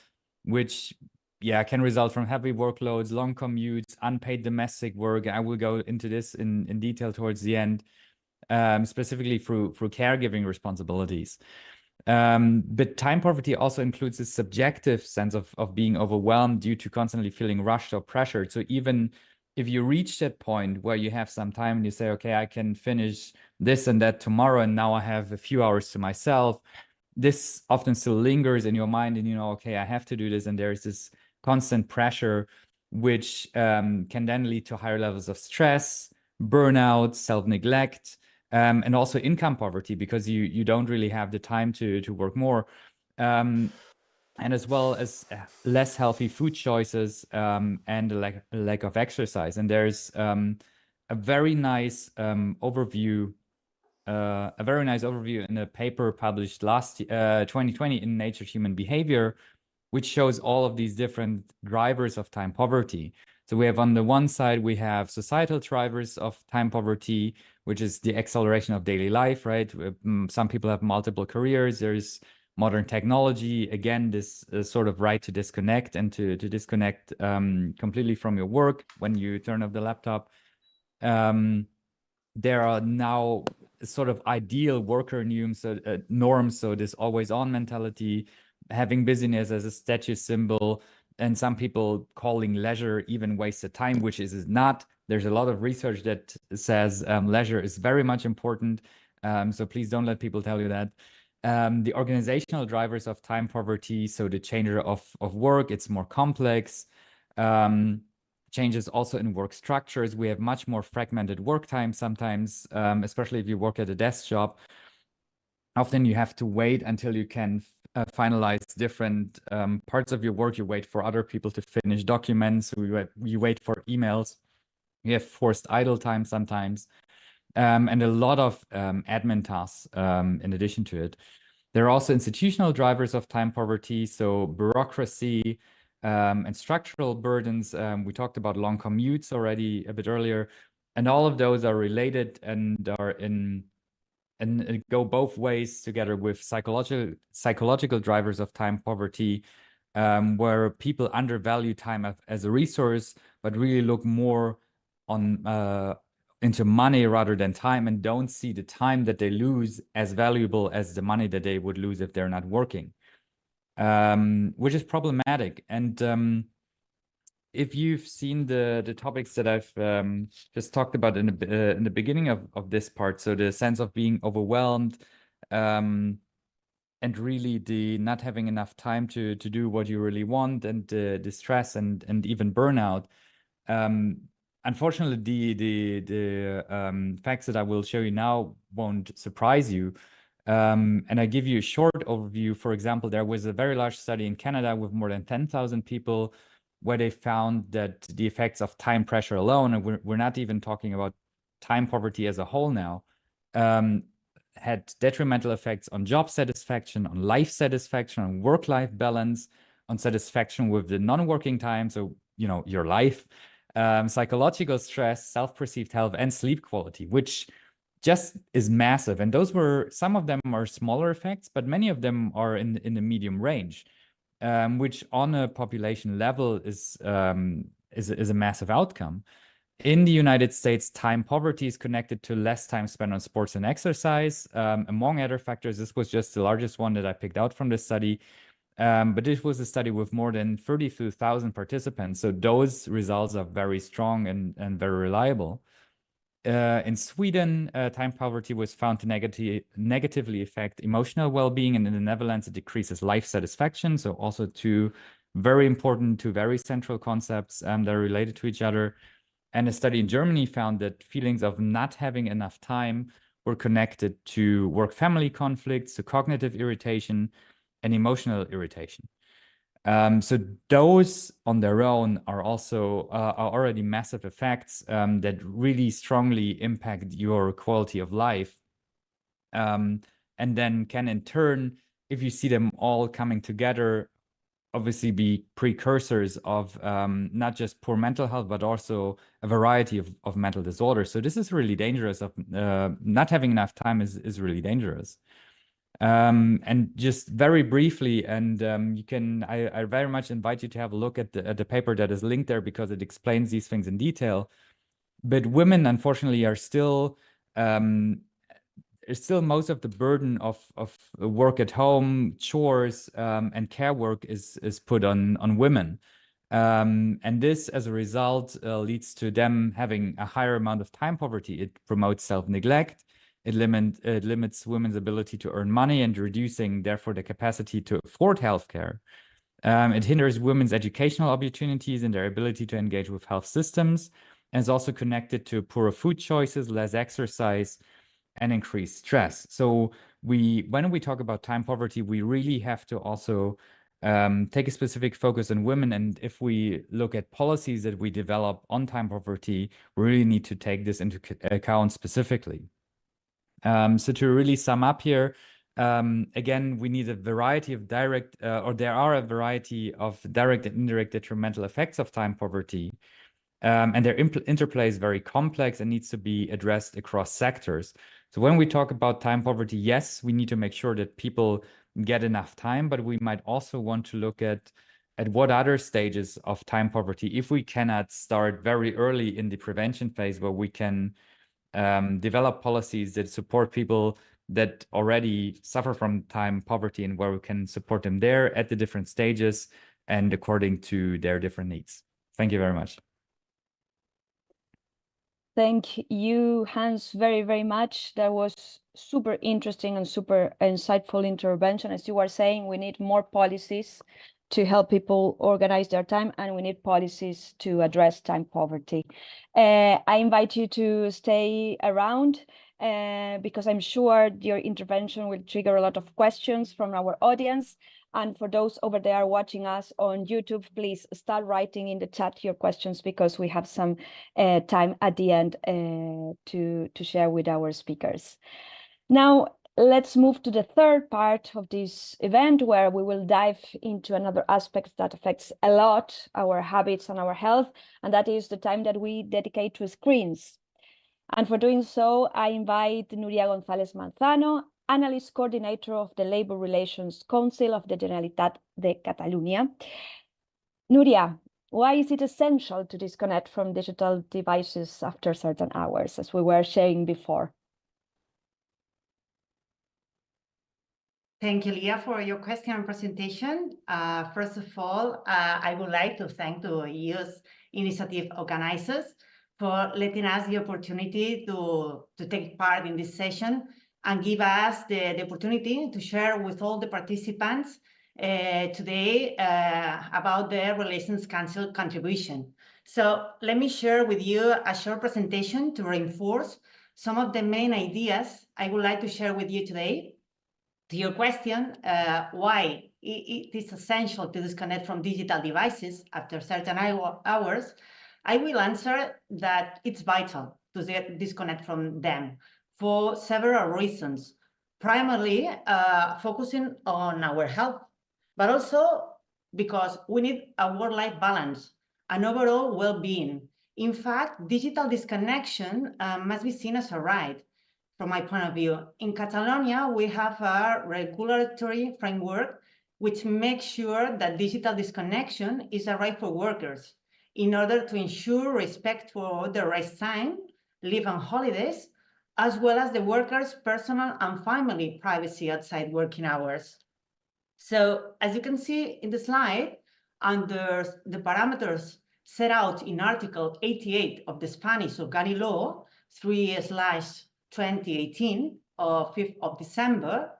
which can result from heavy workloads, long commutes, unpaid domestic work. I will go into this in detail towards the end, specifically through caregiving responsibilities. But time poverty also includes a subjective sense of being overwhelmed due to constantly feeling rushed or pressured. So even if you reach that point where you have some time and you say, okay, I can finish this and that tomorrow, and now I have a few hours to myself, this often still lingers in your mind, and you know, okay, I have to do this. And there's this constant pressure, which can then lead to higher levels of stress, burnout, self-neglect, and also income poverty, because you don't really have the time to work more. And as well as less healthy food choices, and a lack of exercise. And there's a very nice overview in a paper published last 2020 in Nature Human Behavior, which shows all of these different drivers of time poverty. So we have, on the one side, we have societal drivers of time poverty, which is the acceleration of daily life, right? Some people have multiple careers. There's modern technology, again, this sort of right to disconnect and to disconnect completely from your work when you turn off the laptop. There are now sort of ideal worker norms, so this always on mentality, having busyness as a status symbol, and some people calling leisure even wasted time, which is not. There's a lot of research that says leisure is very much important. So please don't let people tell you that. The organizational drivers of time poverty, so the change of work, it's more complex. Changes also in work structures. We have much more fragmented work time sometimes, especially if you work at a desk job. Often you have to wait until you can finalize different parts of your work. You wait for other people to finish documents. You wait for emails. You have forced idle time sometimes, and a lot of admin tasks in addition to it. There are also institutional drivers of time poverty, so bureaucracy and structural burdens. We talked about long commutes already a bit earlier, and all of those are related and are and go both ways together with psychological drivers of time poverty, where people undervalue time as a resource, but really look more on into money rather than time, and don't see the time that they lose as valuable as the money that they would lose if they're not working, which is problematic. And if you've seen the topics that I've just talked about in the beginning of this part, so the sense of being overwhelmed, and really the not having enough time to do what you really want, and the stress and even burnout. Unfortunately, the facts that I will show you now won't surprise you. And I give you a short overview. For example, there was a very large study in Canada with more than 10,000 people, where they found that the effects of time pressure alone, and we're not even talking about time poverty as a whole now, had detrimental effects on job satisfaction, on life satisfaction, on work-life balance, on satisfaction with the non-working time, so your life, psychological stress, self-perceived health, and sleep quality, which just is massive. And those were, some of them are smaller effects, but many of them are in the medium range, which on a population level is a massive outcome. In the United States, time poverty is connected to less time spent on sports and exercise. Among other factors, this was just the largest one that I picked out from this study. But this was a study with more than 32,000 participants. So those results are very strong and very reliable. In Sweden, time poverty was found to negatively affect emotional well-being, and in the Netherlands, it decreases life satisfaction. So also two very important, two very central concepts that are related to each other. And a study in Germany found that feelings of not having enough time were connected to work-family conflicts, to cognitive irritation, and emotional irritation. So those on their own are also are already massive effects that really strongly impact your quality of life, and then can in turn, if you see them all coming together, obviously be precursors of not just poor mental health, but also a variety of mental disorders. So this is really dangerous. Not having enough time is really dangerous. And just very briefly, and I very much invite you to have a look at the paper that is linked there, because it explains these things in detail. But women, unfortunately, are still most of the burden of work at home, chores, and care work is put on women. And this, as a result, leads to them having a higher amount of time poverty. It promotes self-neglect. It limits women's ability to earn money, and reducing, therefore, the capacity to afford healthcare. It hinders women's educational opportunities and their ability to engage with health systems, and is also connected to poorer food choices, less exercise, and increased stress. So when we talk about time poverty, we really have to also take a specific focus on women. And if we look at policies that we develop on time poverty, we really need to take this into account specifically. So to really sum up here, again, we need a variety of direct, or there are a variety of direct and indirect detrimental effects of time poverty. And their interplay is very complex and needs to be addressed across sectors. So when we talk about time poverty, yes, we need to make sure that people get enough time, but we might also want to look at what other stages of time poverty, if we cannot start very early in the prevention phase, where we can develop policies that support people that already suffer from time poverty and where we can support them there at the different stages and according to their different needs. Thank you very much. Thank you, Hans, very, very much. That was super interesting and super insightful intervention. As you were saying, we need more policies to help people organize their time, and we need policies to address time poverty. I invite you to stay around because I'm sure your intervention will trigger a lot of questions from our audience. And for those over there watching us on YouTube, please start writing in the chat your questions because we have some time at the end to share with our speakers. Now, let's move to the third part of this event where we will dive into another aspect that affects a lot our habits and our health, and that is the time that we dedicate to screens. And for doing so, I invite Nuria González Manzano, Analyst Coordinator of the Labor Relations Council of the Generalitat de Catalunya. Nuria, why is it essential to disconnect from digital devices after certain hours, as we were sharing before? Thank you, Leah, for your question and presentation. First of all, I would like to thank the youth initiative organizers for letting us the opportunity to take part in this session and give us the opportunity to share with all the participants today about the Relations Council contribution. So let me share with you a short presentation to reinforce some of the main ideas I would like to share with you today. To your question, why it is essential to disconnect from digital devices after certain hours, I will answer that it's vital to disconnect from them for several reasons. Primarily, focusing on our health, but also because we need a work-life balance and overall well-being. In fact, digital disconnection must be seen as a right. From my point of view, in Catalonia, we have a regulatory framework which makes sure that digital disconnection is a right for workers in order to ensure respect for the rest time, leave and holidays, as well as the workers' personal and family privacy outside working hours. So, as you can see in the slide, under the parameters set out in Article 88 of the Spanish Organic Law 3/2018 of 5th of December,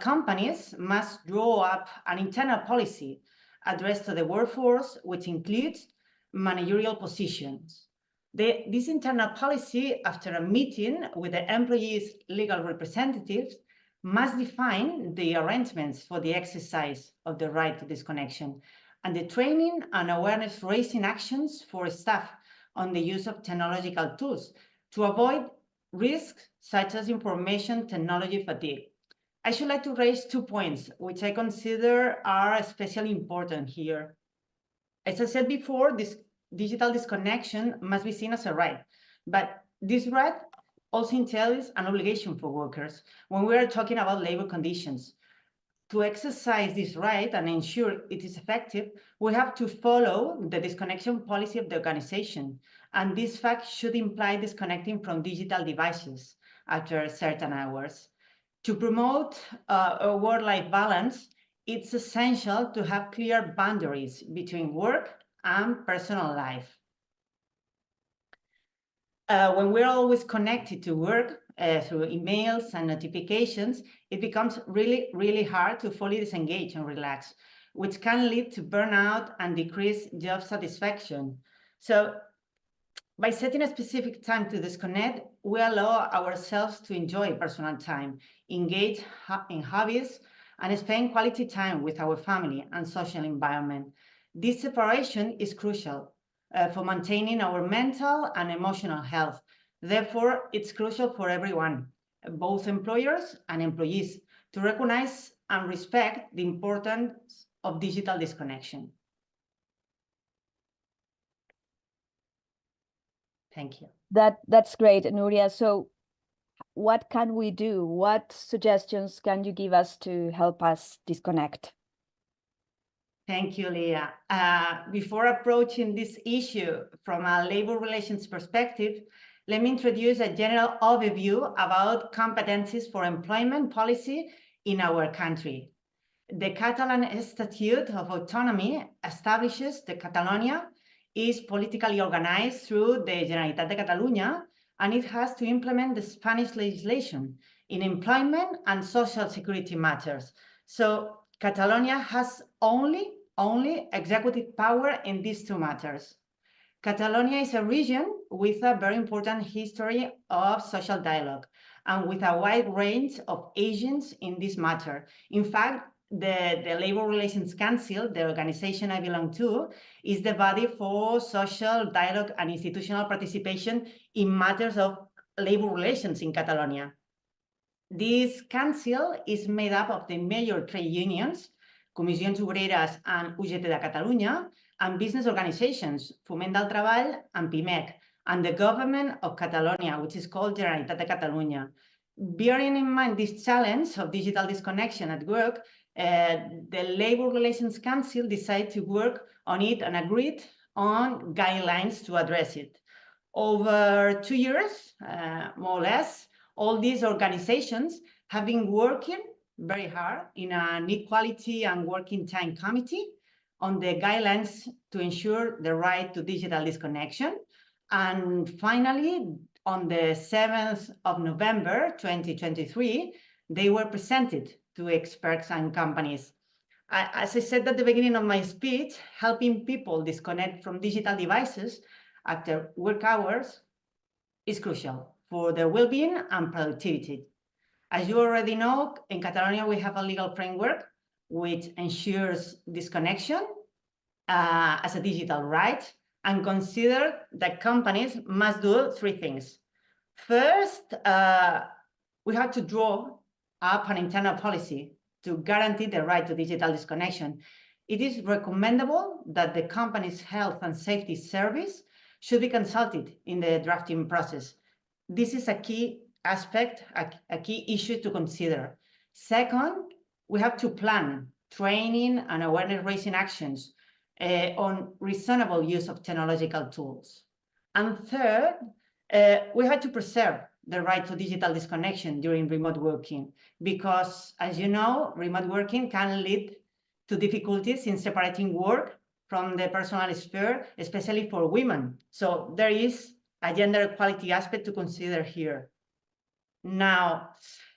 companies must draw up an internal policy addressed to the workforce, which includes managerial positions. This internal policy, after a meeting with the employees' legal representatives, must define the arrangements for the exercise of the right to disconnection and the training and awareness-raising actions for staff on the use of technological tools to avoid risks such as information technology fatigue. I should like to raise 2 points, which I consider are especially important here. As I said before, this digital disconnection must be seen as a right, but this right also entails an obligation for workers when we are talking about labor conditions. To exercise this right and ensure it is effective, we have to follow the disconnection policy of the organization, and this fact should imply disconnecting from digital devices after certain hours. To promote a work-life balance, it's essential to have clear boundaries between work and personal life. When we're always connected to work through emails and notifications, it becomes really, really hard to fully disengage and relax, which can lead to burnout and decreased job satisfaction. So by setting a specific time to disconnect, we allow ourselves to enjoy personal time, engage in hobbies, and spend quality time with our family and social environment. This separation is crucial for maintaining our mental and emotional health. Therefore, it's crucial for everyone, both employers and employees, to recognize and respect the importance of digital disconnection. Thank you. That's great, Nuria. So what can we do? What suggestions can you give us to help us disconnect? Thank you, Leah. Before approaching this issue from a labor relations perspective, let me introduce a general overview about competencies for employment policy in our country. The Catalan Statute of Autonomy establishes that Catalonia is politically organized through the Generalitat de Catalunya, and it has to implement the Spanish legislation in employment and social security matters. So Catalonia has only executive power in these two matters. Catalonia is a region with a very important history of social dialogue and with a wide range of agents in this matter. In fact, the Labor Relations Council, the organization I belong to, is the body for social dialogue and institutional participation in matters of labor relations in Catalonia. This council is made up of the major trade unions, Comissions Obreres and UGT de Catalunya, and business organizations, Foment del Treball and PIMEC, and the government of Catalonia, which is called Generalitat de Catalunya. Bearing in mind this challenge of digital disconnection at work, the Labor Relations Council decided to work on it and agreed on guidelines to address it. Over 2 years, more or less, all these organizations have been working very hard in an equality and working time committee on the guidelines to ensure the right to digital disconnection. And finally, on the 7th of November, 2023, they were presented to experts and companies. As I said at the beginning of my speech, helping people disconnect from digital devices after work hours is crucial for their well-being and productivity. As you already know, in Catalonia, we have a legal framework which ensures disconnection as a digital right, and consider that companies must do 3 things. First, we have to draw up an internal policy to guarantee the right to digital disconnection. It is recommendable that the company's health and safety service should be consulted in the drafting process. This is a key aspect, a key issue to consider. Second, we have to plan training and awareness-raising actions on reasonable use of technological tools. And third, we have to preserve the right to digital disconnection during remote working, because, as you know, remote working can lead to difficulties in separating work from the personal sphere, especially for women. So there is a gender equality aspect to consider here. Now,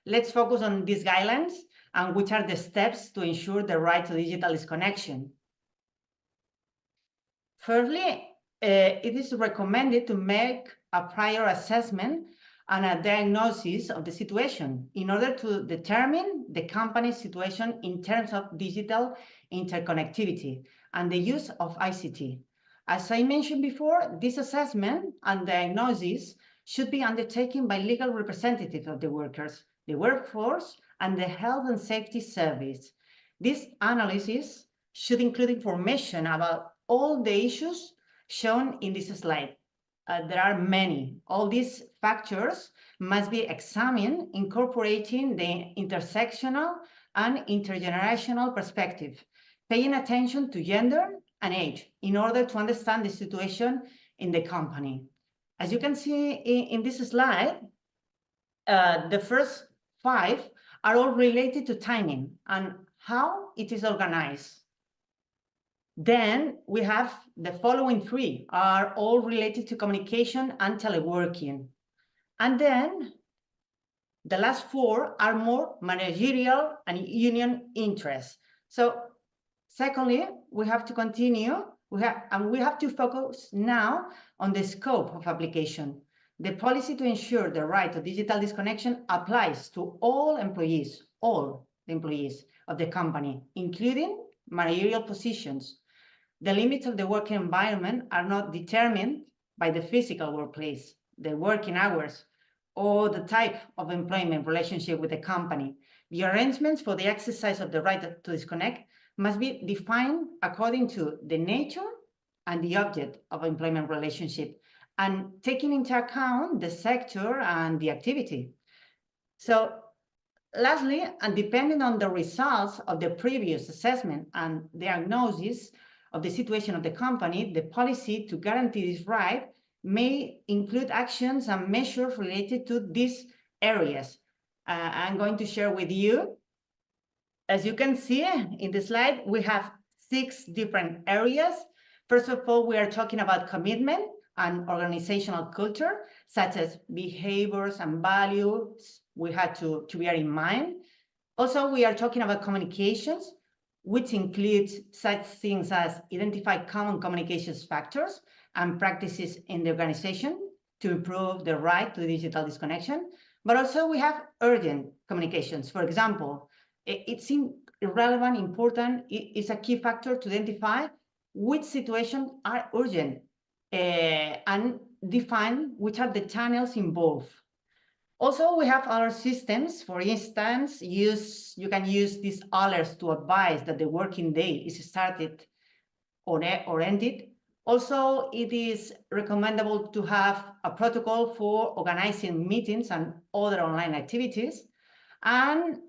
let's focus on these guidelines and which are the steps to ensure the right to digital disconnection. Firstly, it is recommended to make a prior assessment and a diagnosis of the situation in order to determine the company's situation in terms of digital interconnectivity and the use of ICT. As I mentioned before, this assessment and diagnosis should be undertaken by legal representatives of the workers, the workforce, and the health and safety service. This analysis should include information about all the issues shown in this slide. There are many. All these factors must be examined, incorporating the intersectional and intergenerational perspective, paying attention to gender and age in order to understand the situation in the company. As you can see in this slide, the first 5 are all related to timing and how it is organized. Then we have the following 3 are all related to communication and teleworking. And then the last 4 are more managerial and union interests. So secondly, we have to continue, we have to focus now on the scope of application. The policy to ensure the right to digital disconnection applies to all the employees of the company, including managerial positions. The limits of the working environment are not determined by the physical workplace, the working hours, or the type of employment relationship with the company. The arrangements for the exercise of the right to disconnect must be defined according to the nature and the object of employment relationship, and taking into account the sector and the activity. So lastly, and depending on the results of the previous assessment and diagnosis of the situation of the company, the policy to guarantee this right may include actions and measures related to these areas. I'm going to share with you. As you can see in the slide, we have 6 different areas. First of all, we are talking about commitment and organizational culture, such as behaviors and values we had to bear in mind. Also, we are talking about communications, which includes such things as identify common communications factors and practices in the organization to improve the right to digital disconnection. But also we have urgent communications. For example, it's irrelevant, important, it's a key factor to identify which situations are urgent and define which are the channels involved. Also, we have other systems. For instance, you can use these alerts to advise that the working day is started or ended. Also, it is recommendable to have a protocol for organizing meetings and other online activities. And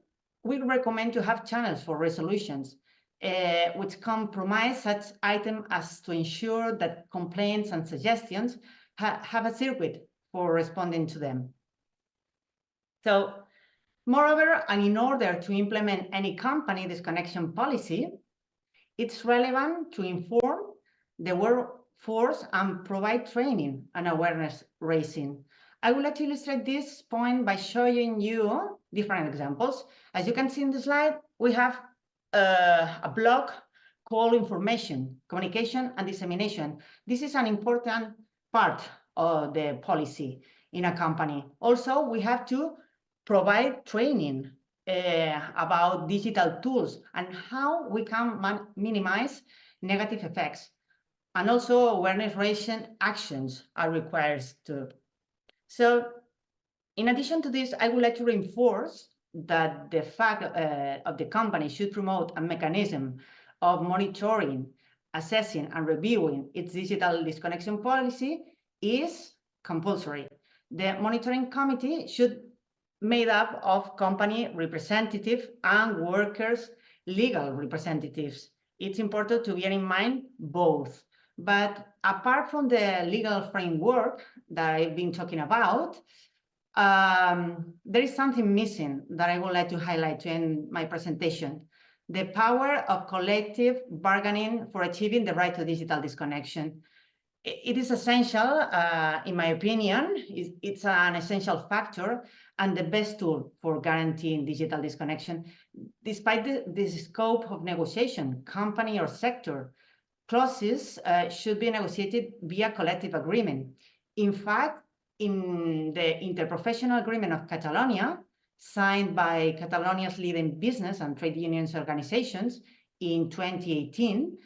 we recommend to have channels for resolutions, which compromise such items as to ensure that complaints and suggestions have a circuit for responding to them. So, moreover, and in order to implement any company disconnection policy, it's relevant to inform the workforce and provide training and awareness raising. I would like to illustrate this point by showing you different examples. As you can see in the slide, we have a block called information, communication, and dissemination. This is an important part of the policy in a company. Also, we have to provide training about digital tools and how we can minimize negative effects. And also awareness raising actions are required too. So in addition to this, I would like to reinforce that the fact of the company should promote a mechanism of monitoring, assessing, and reviewing its digital disconnection policy is compulsory. The monitoring committee should made up of company representatives and workers' legal representatives. It's important to bear in mind both. But apart from the legal framework that I've been talking about, there is something missing that I would like to highlight in my presentation: the power of collective bargaining for achieving the right to digital disconnection. It is essential, in my opinion. It's an essential factor and the best tool for guaranteeing digital disconnection. Despite the scope of negotiation, company or sector, clauses should be negotiated via collective agreement. In fact, in the interprofessional agreement of Catalonia, signed by Catalonia's leading business and trade unions organizations in 2018,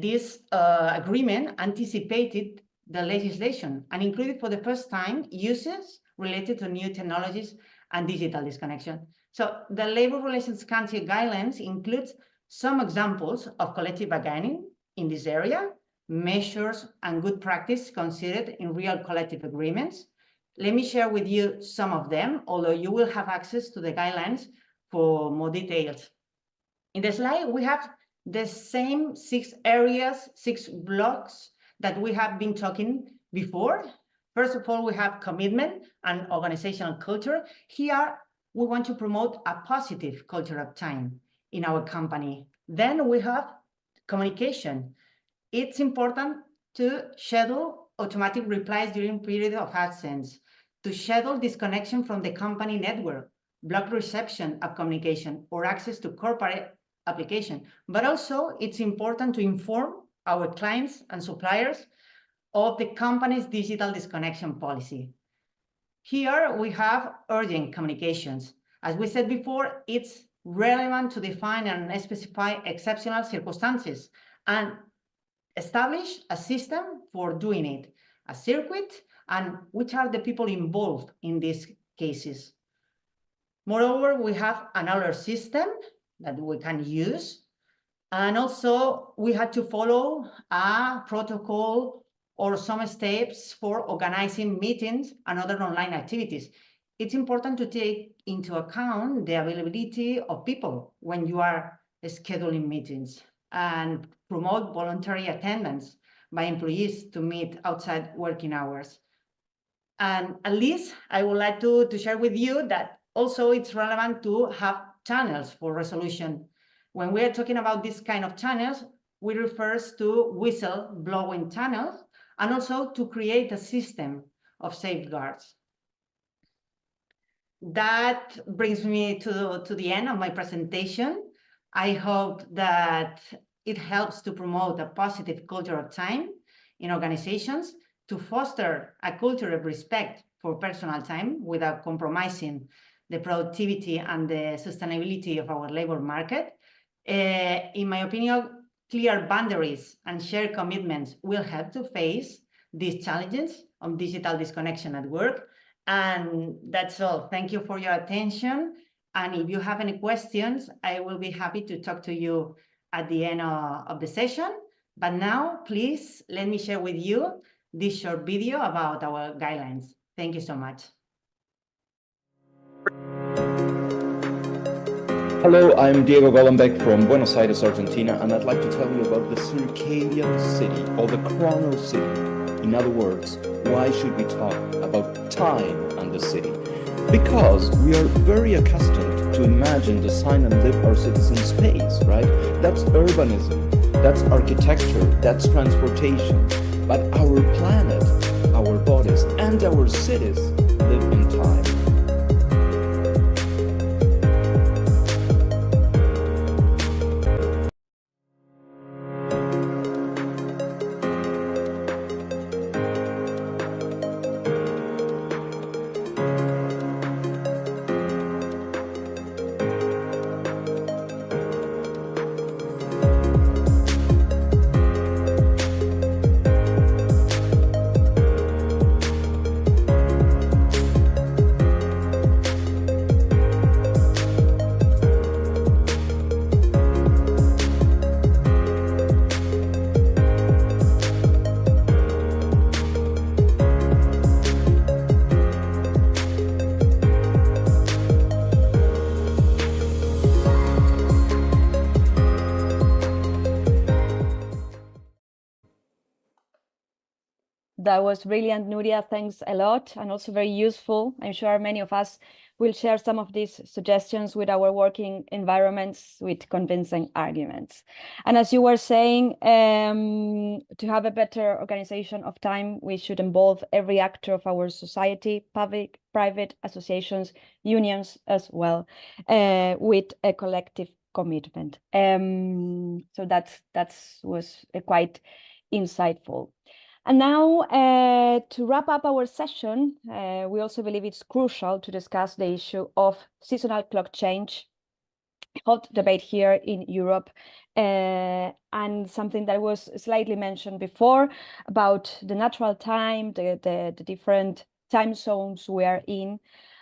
this agreement anticipated the legislation and included for the first time uses related to new technologies and digital disconnection. So the Labor Relations Council guidelines includes some examples of collective bargaining in this area, measures and good practice considered in real collective agreements. Let me share with you some of them, although you will have access to the guidelines for more details. In the slide, we have the same 6 areas, 6 blocks that we have been talking before. First of all, we have commitment and organizational culture. Here, we want to promote a positive culture of time in our company. Then we have communication. It's important to schedule automatic replies during period of absence, to schedule disconnection from the company network, block reception of communication, or access to corporate application. But also, it's important to inform our clients and suppliers of the company's digital disconnection policy. Here we have urgent communications. As we said before, it's relevant to define and specify exceptional circumstances and establish a system for doing it, a circuit, and which are the people involved in these cases. Moreover, we have another system that we can use. And also, we had to follow a protocol or some steps for organizing meetings and other online activities. It's important to take into account the availability of people when you are scheduling meetings and promote voluntary attendance. by employees to meet outside working hours. And at least I would like to share with you that also it's relevant to have channels for resolution. When we are talking about this kind of channels, we refer to whistle-blowing channels, and also to create a system of safeguards. That brings me to the end of my presentation. I hope that it helps to promote a positive culture of time in organizations, to foster a culture of respect for personal time without compromising the productivity and the sustainability of our labor market. In my opinion, clear boundaries and shared commitments will help to face these challenges of digital disconnection at work. And that's all. Thank you for your attention. And if you have any questions, I will be happy to talk to you at the end of the session. But now, please let me share with you this short video about our guidelines. Thank you so much. Hello, I'm Diego Golombek from Buenos Aires, Argentina, and I'd like to tell you about the circadian city, or the chrono city. In other words, why should we talk about time and the city? Because we are very accustomed to imagine, design, and live our cities in space, right? That's urbanism, that's architecture, that's transportation. But our planet, our bodies, and our cities live in time. That was brilliant, Nuria. Thanks a lot, and also very useful. I'm sure many of us will share some of these suggestions with our working environments with convincing arguments. And as you were saying, to have a better organization of time, we should involve every actor of our society, public, private, associations, unions as well, with a collective commitment. So that was quite insightful. And now, to wrap up our session, we also believe it's crucial to discuss the issue of seasonal clock change, hot debate here in Europe, and something that was slightly mentioned before about the natural time, the different time zones we are in.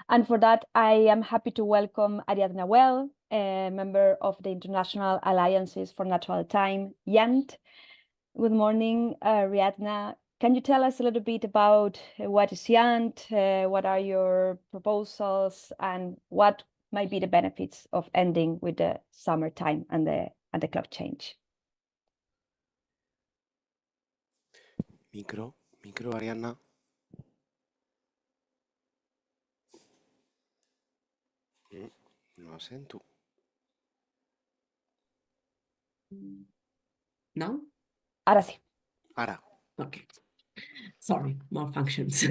And for that, I am happy to welcome Ariadna Well, a member of the International Alliances for Natural Time, YANT. Good morning, Ariadna. Can you tell us a little bit about what is YANT, what are your proposals, and what might be the benefits of ending with the summertime and the clock change? Micro, Ariadna. No sento. No? Ahora sí. Ara. Okay. Sorry, malfunctions.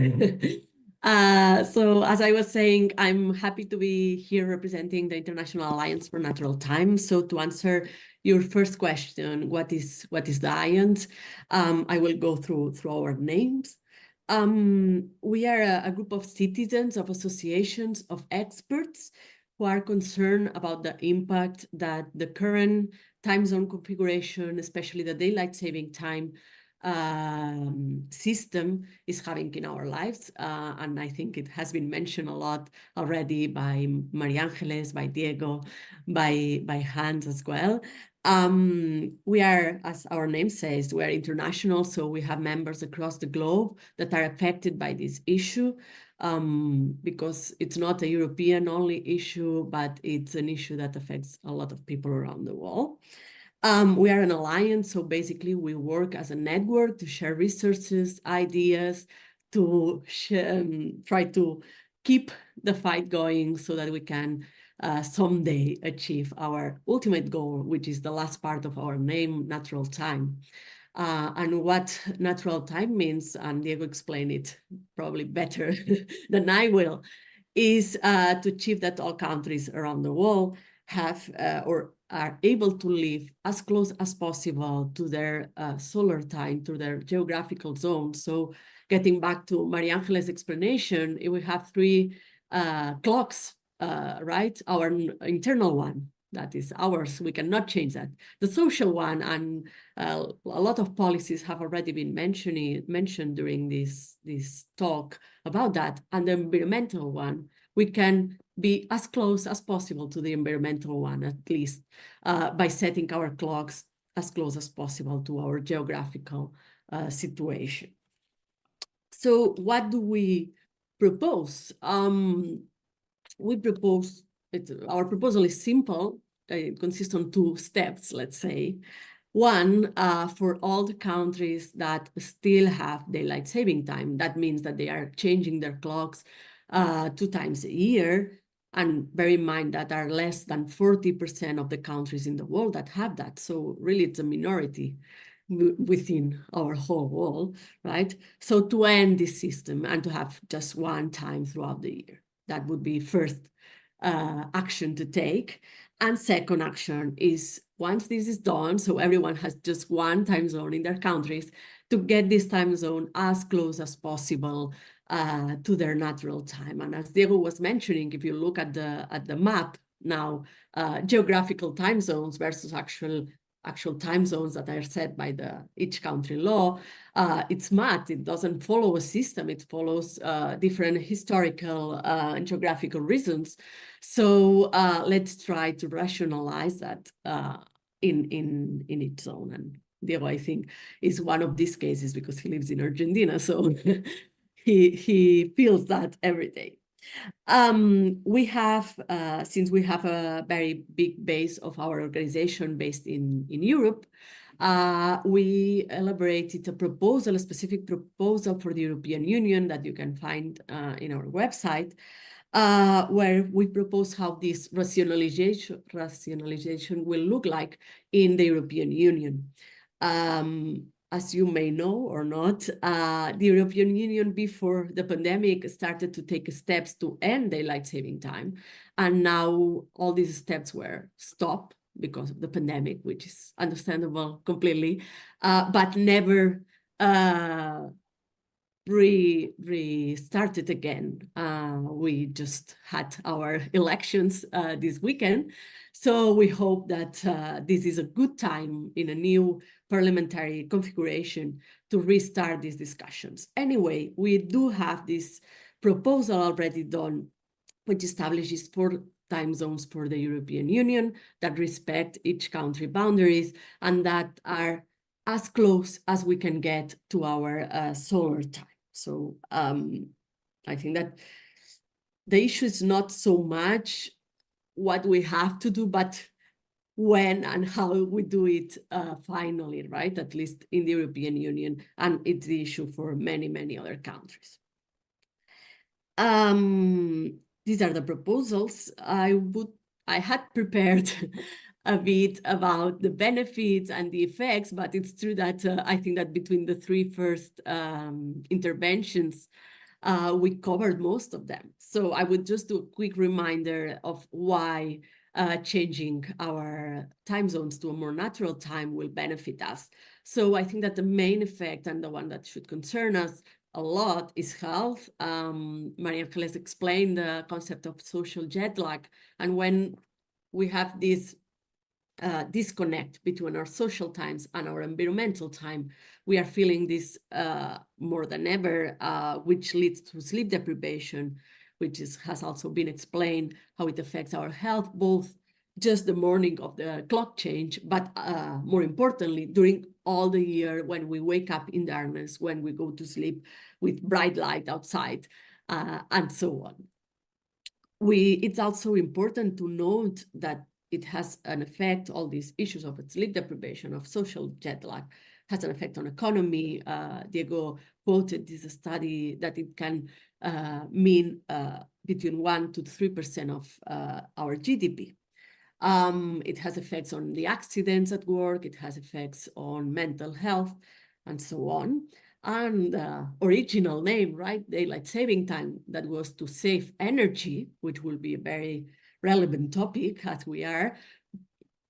So as I was saying, I'm happy to be here representing the International Alliance for Natural Time. So to answer your first question, what is the Alliance? I will go through our names. We are a group of citizens, of associations, of experts who are concerned about the impact that the current time zone configuration, especially the daylight saving time system, is having in our lives. And I think it has been mentioned a lot already by Maria Angeles, by Diego, by Hans as well. We are, as our name says, we are international, so we have members across the globe that are affected by this issue, because it's not a European only issue, but it's an issue that affects a lot of people around the world. We are an alliance, so basically we work as a network to share resources, ideas, to try to keep the fight going so that we can someday achieve our ultimate goal, which is the last part of our name, natural time. And what natural time means, and Diego explained it probably better than I will, is to achieve that all countries around the world have or are able to live as close as possible to their solar time, to their geographical zone. So getting back to Maria Angela's explanation, we have three clocks, right? Our internal one, that is ours, we cannot change that. The social one, and a lot of policies have already been mentioned during this talk about that. And the environmental one, we can be as close as possible to the environmental one, at least by setting our clocks as close as possible to our geographical situation. So what do we propose? We propose, our proposal is simple. It consists on 2 steps, let's say. One, for all the countries that still have daylight saving time, that means that they are changing their clocks 2 times a year. And bear in mind that are less than 40% of the countries in the world that have that. So really it's a minority within our whole world, right? So to end this system and to have just one time throughout the year, that would be first action to take. And second action is, once this is done, so everyone has just one time zone in their countries, to get this time zone as close as possible to their natural time. And as Diego was mentioning, if you look at the map now, geographical time zones versus actual time zones that are set by each country law, it's math. It doesn't follow a system. It follows different historical and geographical reasons. So let's try to rationalize that in each zone. And Diego, I think, is one of these cases because he lives in Argentina, so he feels that every day. We have, since we have a very big base of our organization based in Europe, we elaborated a proposal, a specific proposal for the European Union that you can find in our website, where we propose how this rationalization will look like in the European Union. As you may know or not, the European Union before the pandemic started to take steps to end daylight saving time. And now all these steps were stopped because of the pandemic, which is understandable completely, but never restarted again. We just had our elections this weekend. So we hope that this is a good time in a new parliamentary configuration to restart these discussions. Anyway, we do have this proposal already done, which establishes 4 time zones for the European Union that respect each country boundaries and that are as close as we can get to our solar time. So I think that the issue is not so much what we have to do, but when and how we do it finally, right? At least in the European Union, and it's the issue for many, many other countries. These are the proposals. I had prepared a bit about the benefits and the effects, but it's true that I think that between the 3 first interventions, we covered most of them. So I would just do a quick reminder of why changing our time zones to a more natural time will benefit us. So I think that the main effect, and the one that should concern us a lot, is health. Maria Angeles explained the concept of social jet lag. And when we have this disconnect between our social times and our environmental time, we are feeling this more than ever, which leads to sleep deprivation, which has also been explained how it affects our health, both just the morning of the clock change, but more importantly, during all the year when we wake up in darkness, when we go to sleep with bright light outside, and so on. It's also important to note that it has an effect, all these issues of sleep deprivation, of social jet lag, has an effect on economy. Diego quoted this study that it can mean between 1% to 3% of our GDP. It has effects on the accidents at work, it has effects on mental health, and so on. And original name, right? Daylight saving time, that was to save energy, which will be a very relevant topic as we are.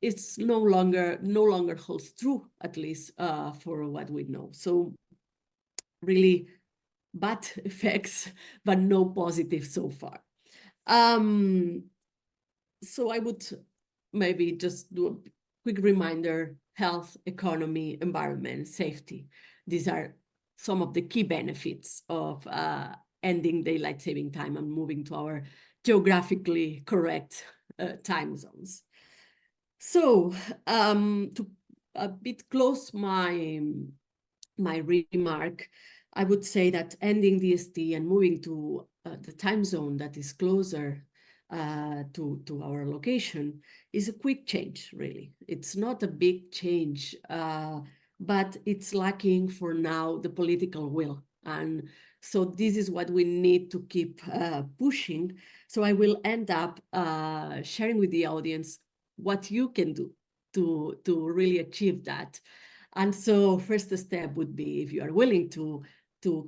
It's no longer holds true, at least for what we know. So really bad effects, but no positive so far. So I would maybe just do a quick reminder: health, economy, environment, safety. These are some of the key benefits of ending daylight saving time and moving to our geographically correct time zones. So to a bit close my remark, I would say that ending DST and moving to the time zone that is closer to our location is a quick change, really. It's not a big change, but it's lacking for now the political will. And so this is what we need to keep pushing. So I will end up sharing with the audience what you can do to really achieve that. And so first step would be, if you are willing to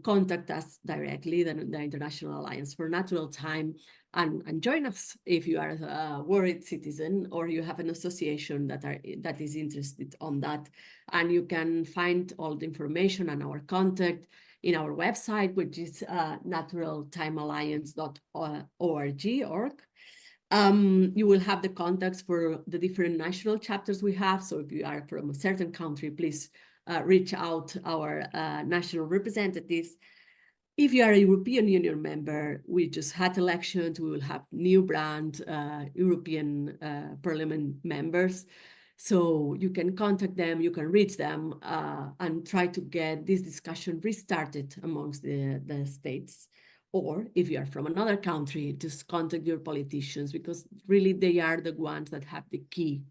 contact us directly, the International Alliance for Natural Time, and join us if you are a worried citizen or you have an association that is interested on that. And you can find all the information and our contact in our website, which is naturaltimealliance.org. You will have the contacts for the different national chapters we have. So if you are from a certain country, please reach out to our national representatives. If you are a European Union member, we just had elections. We will have new brand European Parliament members. So you can contact them, you can reach them, and try to get this discussion restarted amongst the states. Or if you are from another country, just contact your politicians, because really they are the ones that have the key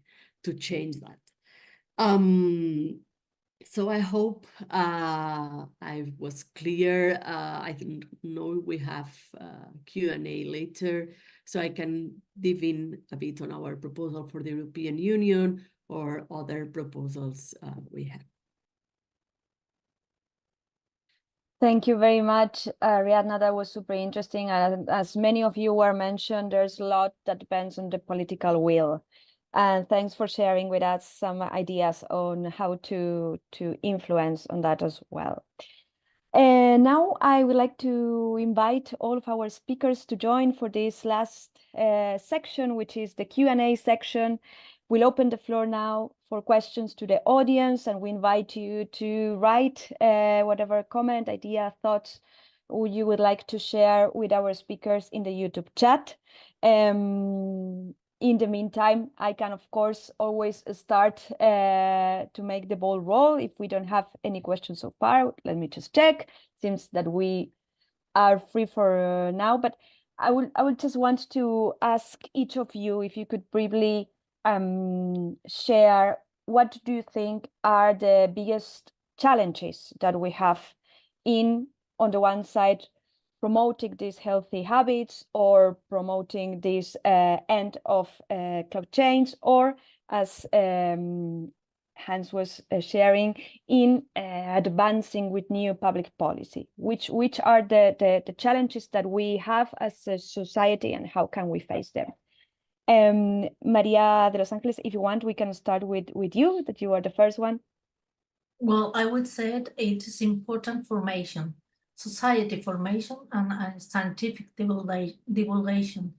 to change that. So I hope I was clear. I don't know, we have Q&A later, so I can dive in a bit on our proposal for the European Union or other proposals we have. Thank you very much, Ariadna. That was super interesting. And as many of you were mentioned, there's a lot that depends on the political will. And thanks for sharing with us some ideas on how to influence on that as well. And now I would like to invite all of our speakers to join for this last section, which is the Q&A section. We'll open the floor now for questions to the audience, and we invite you to write whatever comment, idea, thoughts you would like to share with our speakers in the YouTube chat. In the meantime, I can, of course, always start to make the ball roll if we don't have any questions so far. Let me just check. Seems that we are free for now, but I would just want to ask each of you if you could briefly share what do you think are the biggest challenges that we have in, on the one side, promoting these healthy habits or promoting this end of clock change, or as Hans was sharing, in advancing with new public policy. Which are the challenges that we have as a society, and how can we face them? Maria de Los Angeles, if you want, we can start with you, that you are the first one. Well, I would say it is important formation, society formation, and scientific divulgation,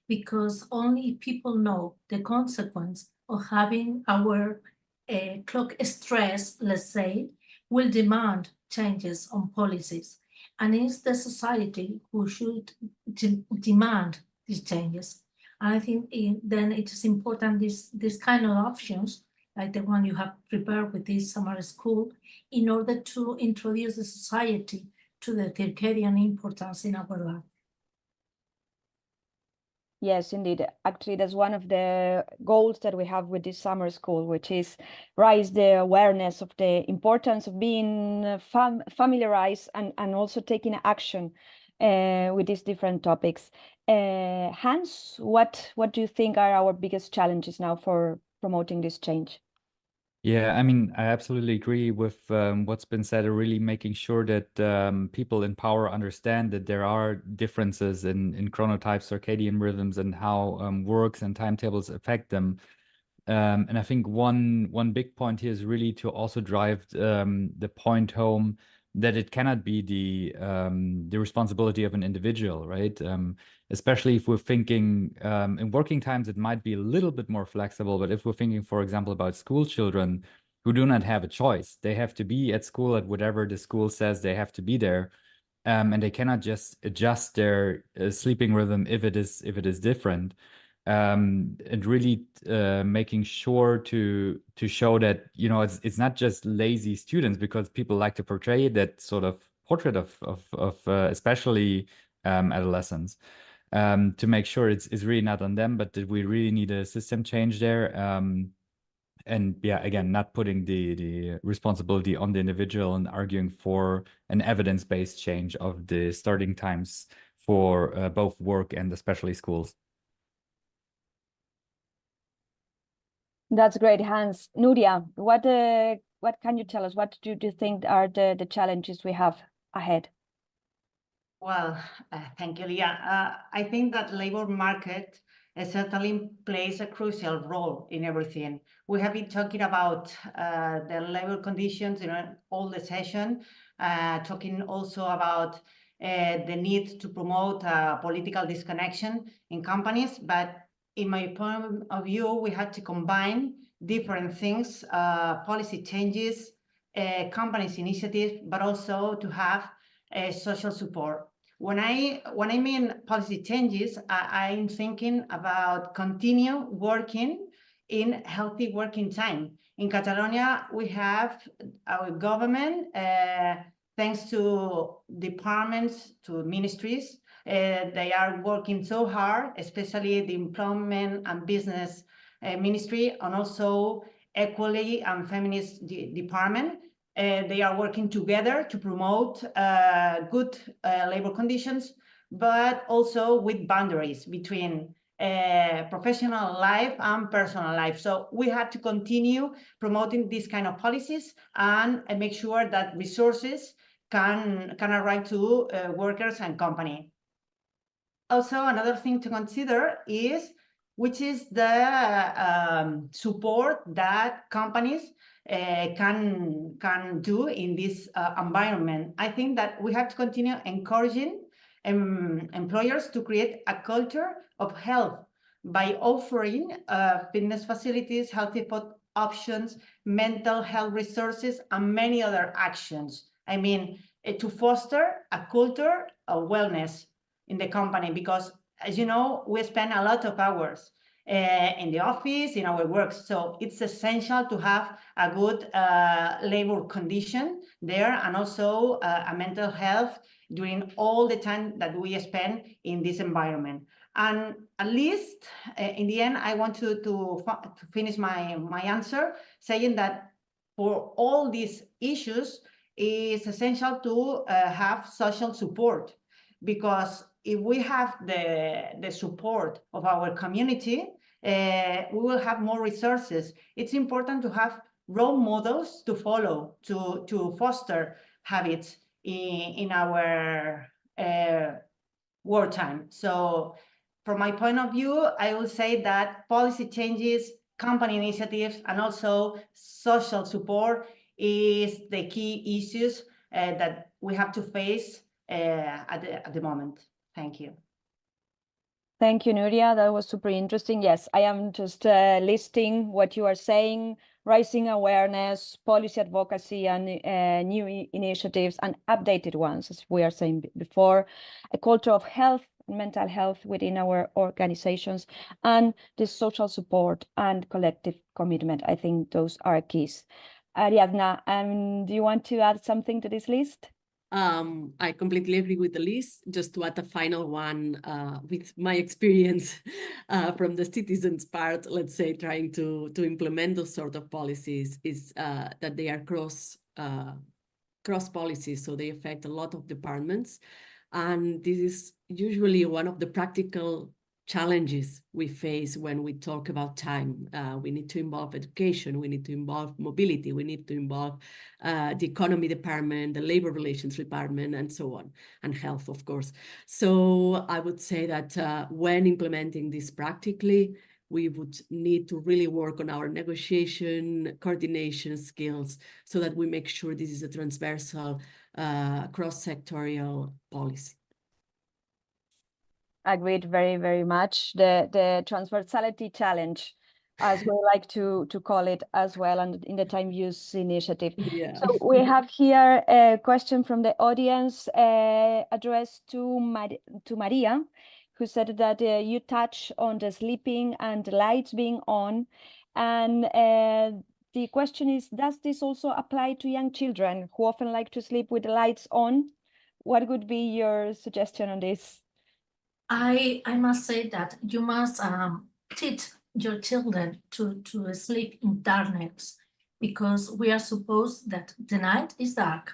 because only people know the consequence of having our clock stress, let's say, will demand changes on policies. And it's the society who should demand these changes. And I think then it is important this kind of options, like the one you have prepared with this summer school, in order to introduce the society to the circadian importance in our life. Yes, indeed. Actually, that's one of the goals that we have with this summer school, which is raise the awareness of the importance of being familiarized and also taking action with these different topics. Hans, what do you think are our biggest challenges now for promoting this change? Yeah, I mean, I absolutely agree with what's been said, really making sure that people in power understand that there are differences in chronotypes, circadian rhythms, and how works and timetables affect them. And I think one big point here is really to also drive the point home that it cannot be the responsibility of an individual, right? Especially if we're thinking in working times, it might be a little bit more flexible. But if we're thinking, for example, about school children who do not have a choice, they have to be at school at whatever the school says they have to be there. And they cannot just adjust their sleeping rhythm if it is different. And really making sure to show that, you know, it's not just lazy students, because people like to portray that sort of portrait of especially adolescents. To make sure it's really not on them, but that we really need a system change there. And yeah, again, not putting the responsibility on the individual and arguing for an evidence-based change of the starting times for both work and especially schools. That's great, Hans. Nuria, what can you tell us? What do you think are the challenges we have ahead? Well, thank you, Leah. I think that labor market certainly plays a crucial role in everything. We have been talking about the labor conditions in all the session, talking also about the need to promote political disconnection in companies. But in my point of view, we had to combine different things, policy changes, companies' initiatives, but also to have social support. When I mean policy changes, I'm thinking about continue working in healthy working time. In Catalonia, we have our government, thanks to departments, to ministries, they are working so hard, especially the employment and business ministry, and also equality and feminist department. They are working together to promote good labor conditions, but also with boundaries between professional life and personal life. So we have to continue promoting these kind of policies and make sure that resources can arrive to workers and company. Also, another thing to consider is which is the support that companies can do in this environment. I think that we have to continue encouraging employers to create a culture of health by offering fitness facilities, healthy food options, mental health resources, and many other actions. I mean, to foster a culture of wellness in the company, because as you know, we spend a lot of hours in the office, in our work. So it's essential to have a good labor condition there, and also a mental health during all the time that we spend in this environment. And at least in the end, I want to finish my answer saying that for all these issues, it's essential to have social support, because if we have the support of our community, we will have more resources. It's important to have role models to follow, to foster habits in our wartime. So from my point of view, I will say that policy changes, company initiatives, and also social support is the key issues that we have to face at the moment. Thank you. Thank you, Nuria. That was super interesting. Yes, I am just listing what you are saying, raising awareness, policy advocacy, and new initiatives and updated ones, as we are saying before, a culture of health, mental health within our organizations, and the social support and collective commitment. I think those are keys. Ariadna, do you want to add something to this list? I completely agree with Elise. Just to add a final one, with my experience from the citizens part, let's say, trying to implement those sort of policies is that they are cross policies, so they affect a lot of departments. And this is usually one of the practical challenges we face when we talk about time. We need to involve education, we need to involve mobility, we need to involve the economy department, the labor relations department, and so on, and health, of course. So I would say that when implementing this practically, we would need to really work on our negotiation, coordination skills so that we make sure this is a transversal, cross-sectorial policy. Agreed very, very much. The transversality challenge, as we like to call it as well, and in the time use initiative. Yeah. So we have here a question from the audience addressed to Maria, who said that you touch on the sleeping and the lights being on. And the question is, does this also apply to young children who often like to sleep with the lights on? What would be your suggestion on this? I must say that you must teach your children to sleep in darkness, because we are supposed that the night is dark.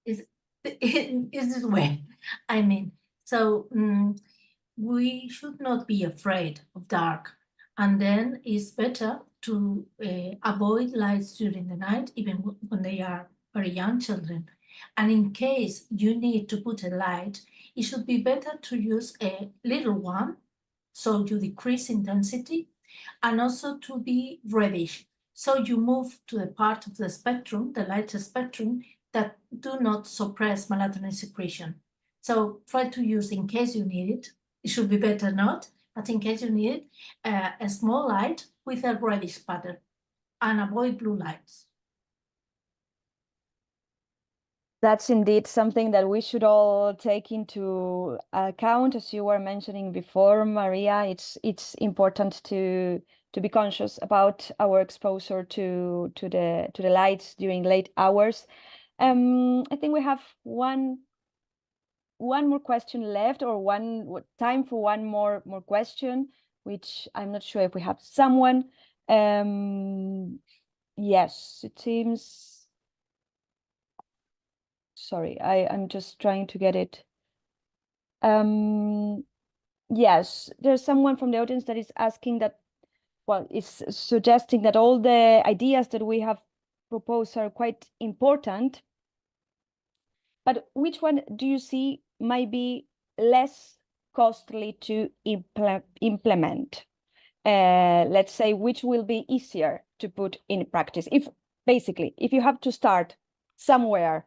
Is this way? I mean, so we should not be afraid of dark, and then it's better to avoid lights during the night, even when they are very young children. And in case you need to put a light, it should be better to use a little one, so you decrease intensity, and also to be reddish. So you move to the part of the spectrum, the light spectrum, that do not suppress melatonin secretion. So try to use, in case you need it, it should be better not, but in case you need it, a small light with a reddish pattern, and avoid blue lights. That's indeed something that we should all take into account, as you were mentioning before, Maria. It's important to be conscious about our exposure to the lights during late hours. I think we have one more question left, or time for one more question, which I'm not sure if we have someone. Yes, it seems. Sorry, I'm just trying to get it. Yes, there's someone from the audience that is asking that, well, is suggesting that all the ideas that we have proposed are quite important, but which one do you see might be less costly to implement? Let's say, which will be easier to put in practice? If you have to start somewhere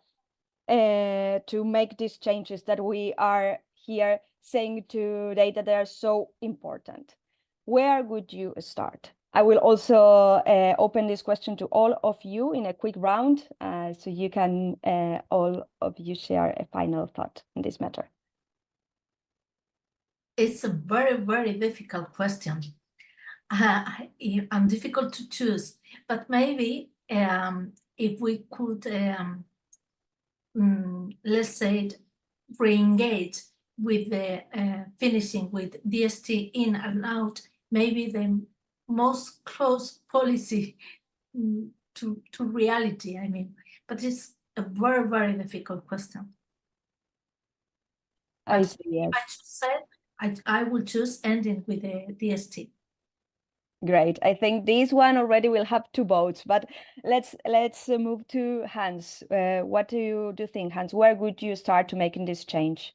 to make these changes that we are here saying today that they are so important, where would you start? I will also open this question to all of you in a quick round, so you can all of you share a final thought on this matter. It's a very, very difficult question. And difficult to choose, but maybe if we could, let's say, re-engage with the finishing with DST in and out, maybe the most close policy to reality, I mean, but it's a very, very difficult question. I see, yes. I just said I will choose ending with the DST. Great. I think this one already will have 2 votes, but let's move to Hans. What do you think, Hans? Where would you start to making this change?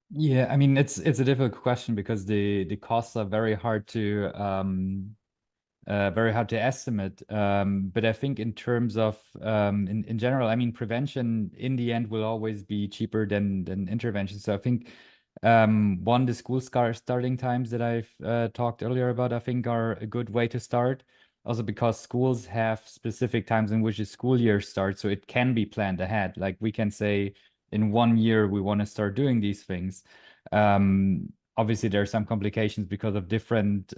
Yeah, I mean, it's a difficult question because the costs are very hard to estimate. But I think in terms of in general, I mean, prevention in the end will always be cheaper than intervention. So I think the school starting times that I've talked earlier about, I think are a good way to start. Also because schools have specific times in which the school year starts, so it can be planned ahead. Like we can say in 1 year we want to start doing these things. Obviously, there are some complications because of different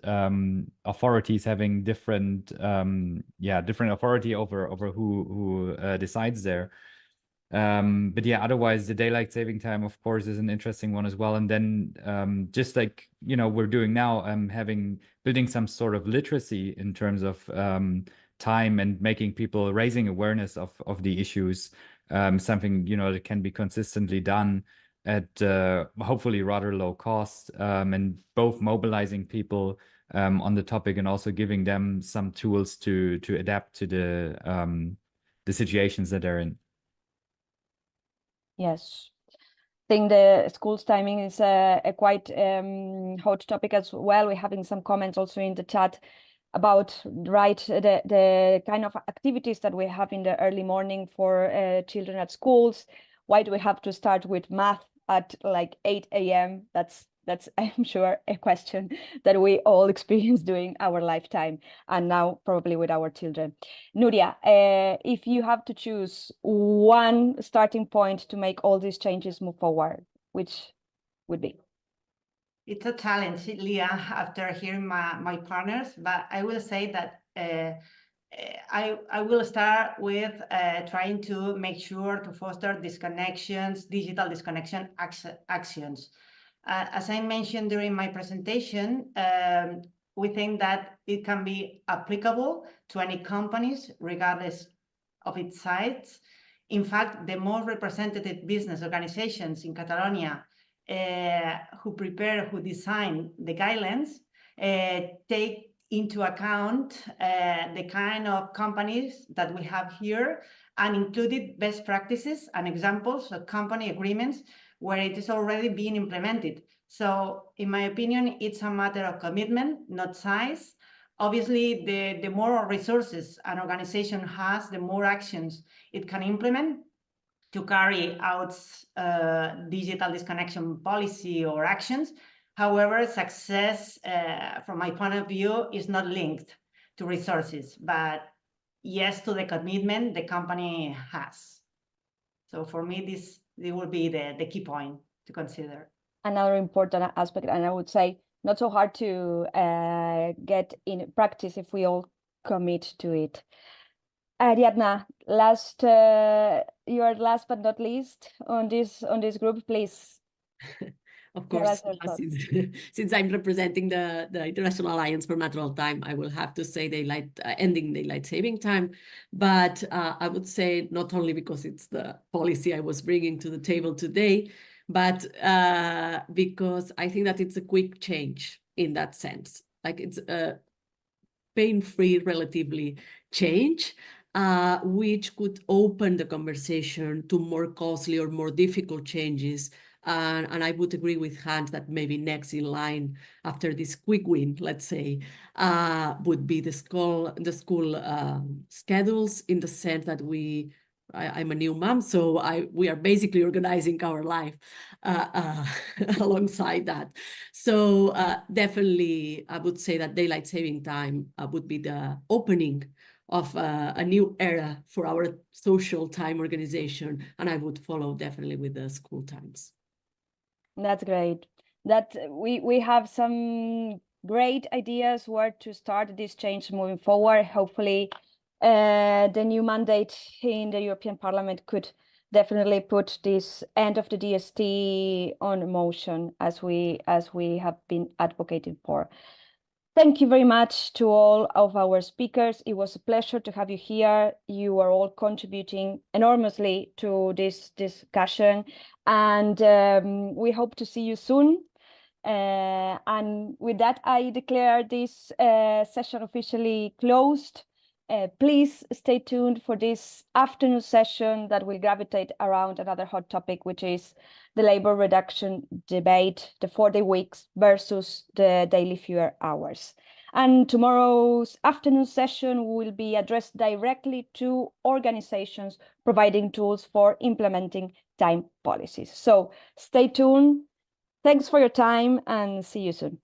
authorities having different authority over who decides there. But yeah, otherwise the daylight saving time, of course, is an interesting one as well. And then just like, you know, we're doing now, building some sort of literacy in terms of time and making people raising awareness of the issues, something, you know, that can be consistently done at hopefully rather low cost, and both mobilizing people on the topic and also giving them some tools to adapt to the situations that they're in. Yes. I think the school's timing is a quite hot topic as well. We're having some comments also in the chat about the kind of activities that we have in the early morning for children at schools. Why do we have to start with math at like 8 a.m.? That's I'm sure a question that we all experience during our lifetime, and now probably with our children. Nuria, if you have to choose one starting point to make all these changes move forward, which would be? It's a challenge, Leah, after hearing my partners, but I will say that I will start with trying to make sure to foster disconnections, digital disconnection actions. As I mentioned during my presentation, we think that it can be applicable to any companies, regardless of its size. In fact, the most representative business organizations in Catalonia who design the guidelines take into account the kind of companies that we have here and included best practices and examples of company agreements where it is already being implemented. So in my opinion, it's a matter of commitment, not size. Obviously, the more resources an organization has, the more actions it can implement to carry out digital disconnection policy or actions. However, success, from my point of view, is not linked to resources, but yes to the commitment the company has. So for me, this will be the key point to consider. Another important aspect, and I would say not so hard to get in practice if we all commit to it. Ariadna, you are last but not least on this group, please. Of course, since I'm representing the International Alliance for Natural Time, I will have to say ending daylight saving time. But I would say not only because it's the policy I was bringing to the table today, but because I think that it's a quick change in that sense. Like it's a pain-free, relatively change, which could open the conversation to more costly or more difficult changes. And I would agree with Hans that maybe next in line after this quick win, let's say, would be the school schedules, in the sense that I'm a new mom, so we are basically organizing our life alongside that. So definitely, I would say that daylight saving time would be the opening of a new era for our social time organization, and I would follow definitely with the school times. That's great. That we have some great ideas where to start this change moving forward. Hopefully, the new mandate in the European Parliament could definitely put this end of the DST on motion as we have been advocating for. Thank you very much to all of our speakers. It was a pleasure to have you here. You are all contributing enormously to this discussion, and we hope to see you soon. And with that, I declare this session officially closed. Please stay tuned for this afternoon session that will gravitate around another hot topic, which is the labor reduction debate, the 4-day weeks versus the daily fewer hours. And tomorrow's afternoon session will be addressed directly to organizations providing tools for implementing time policies. So stay tuned. Thanks for your time and see you soon.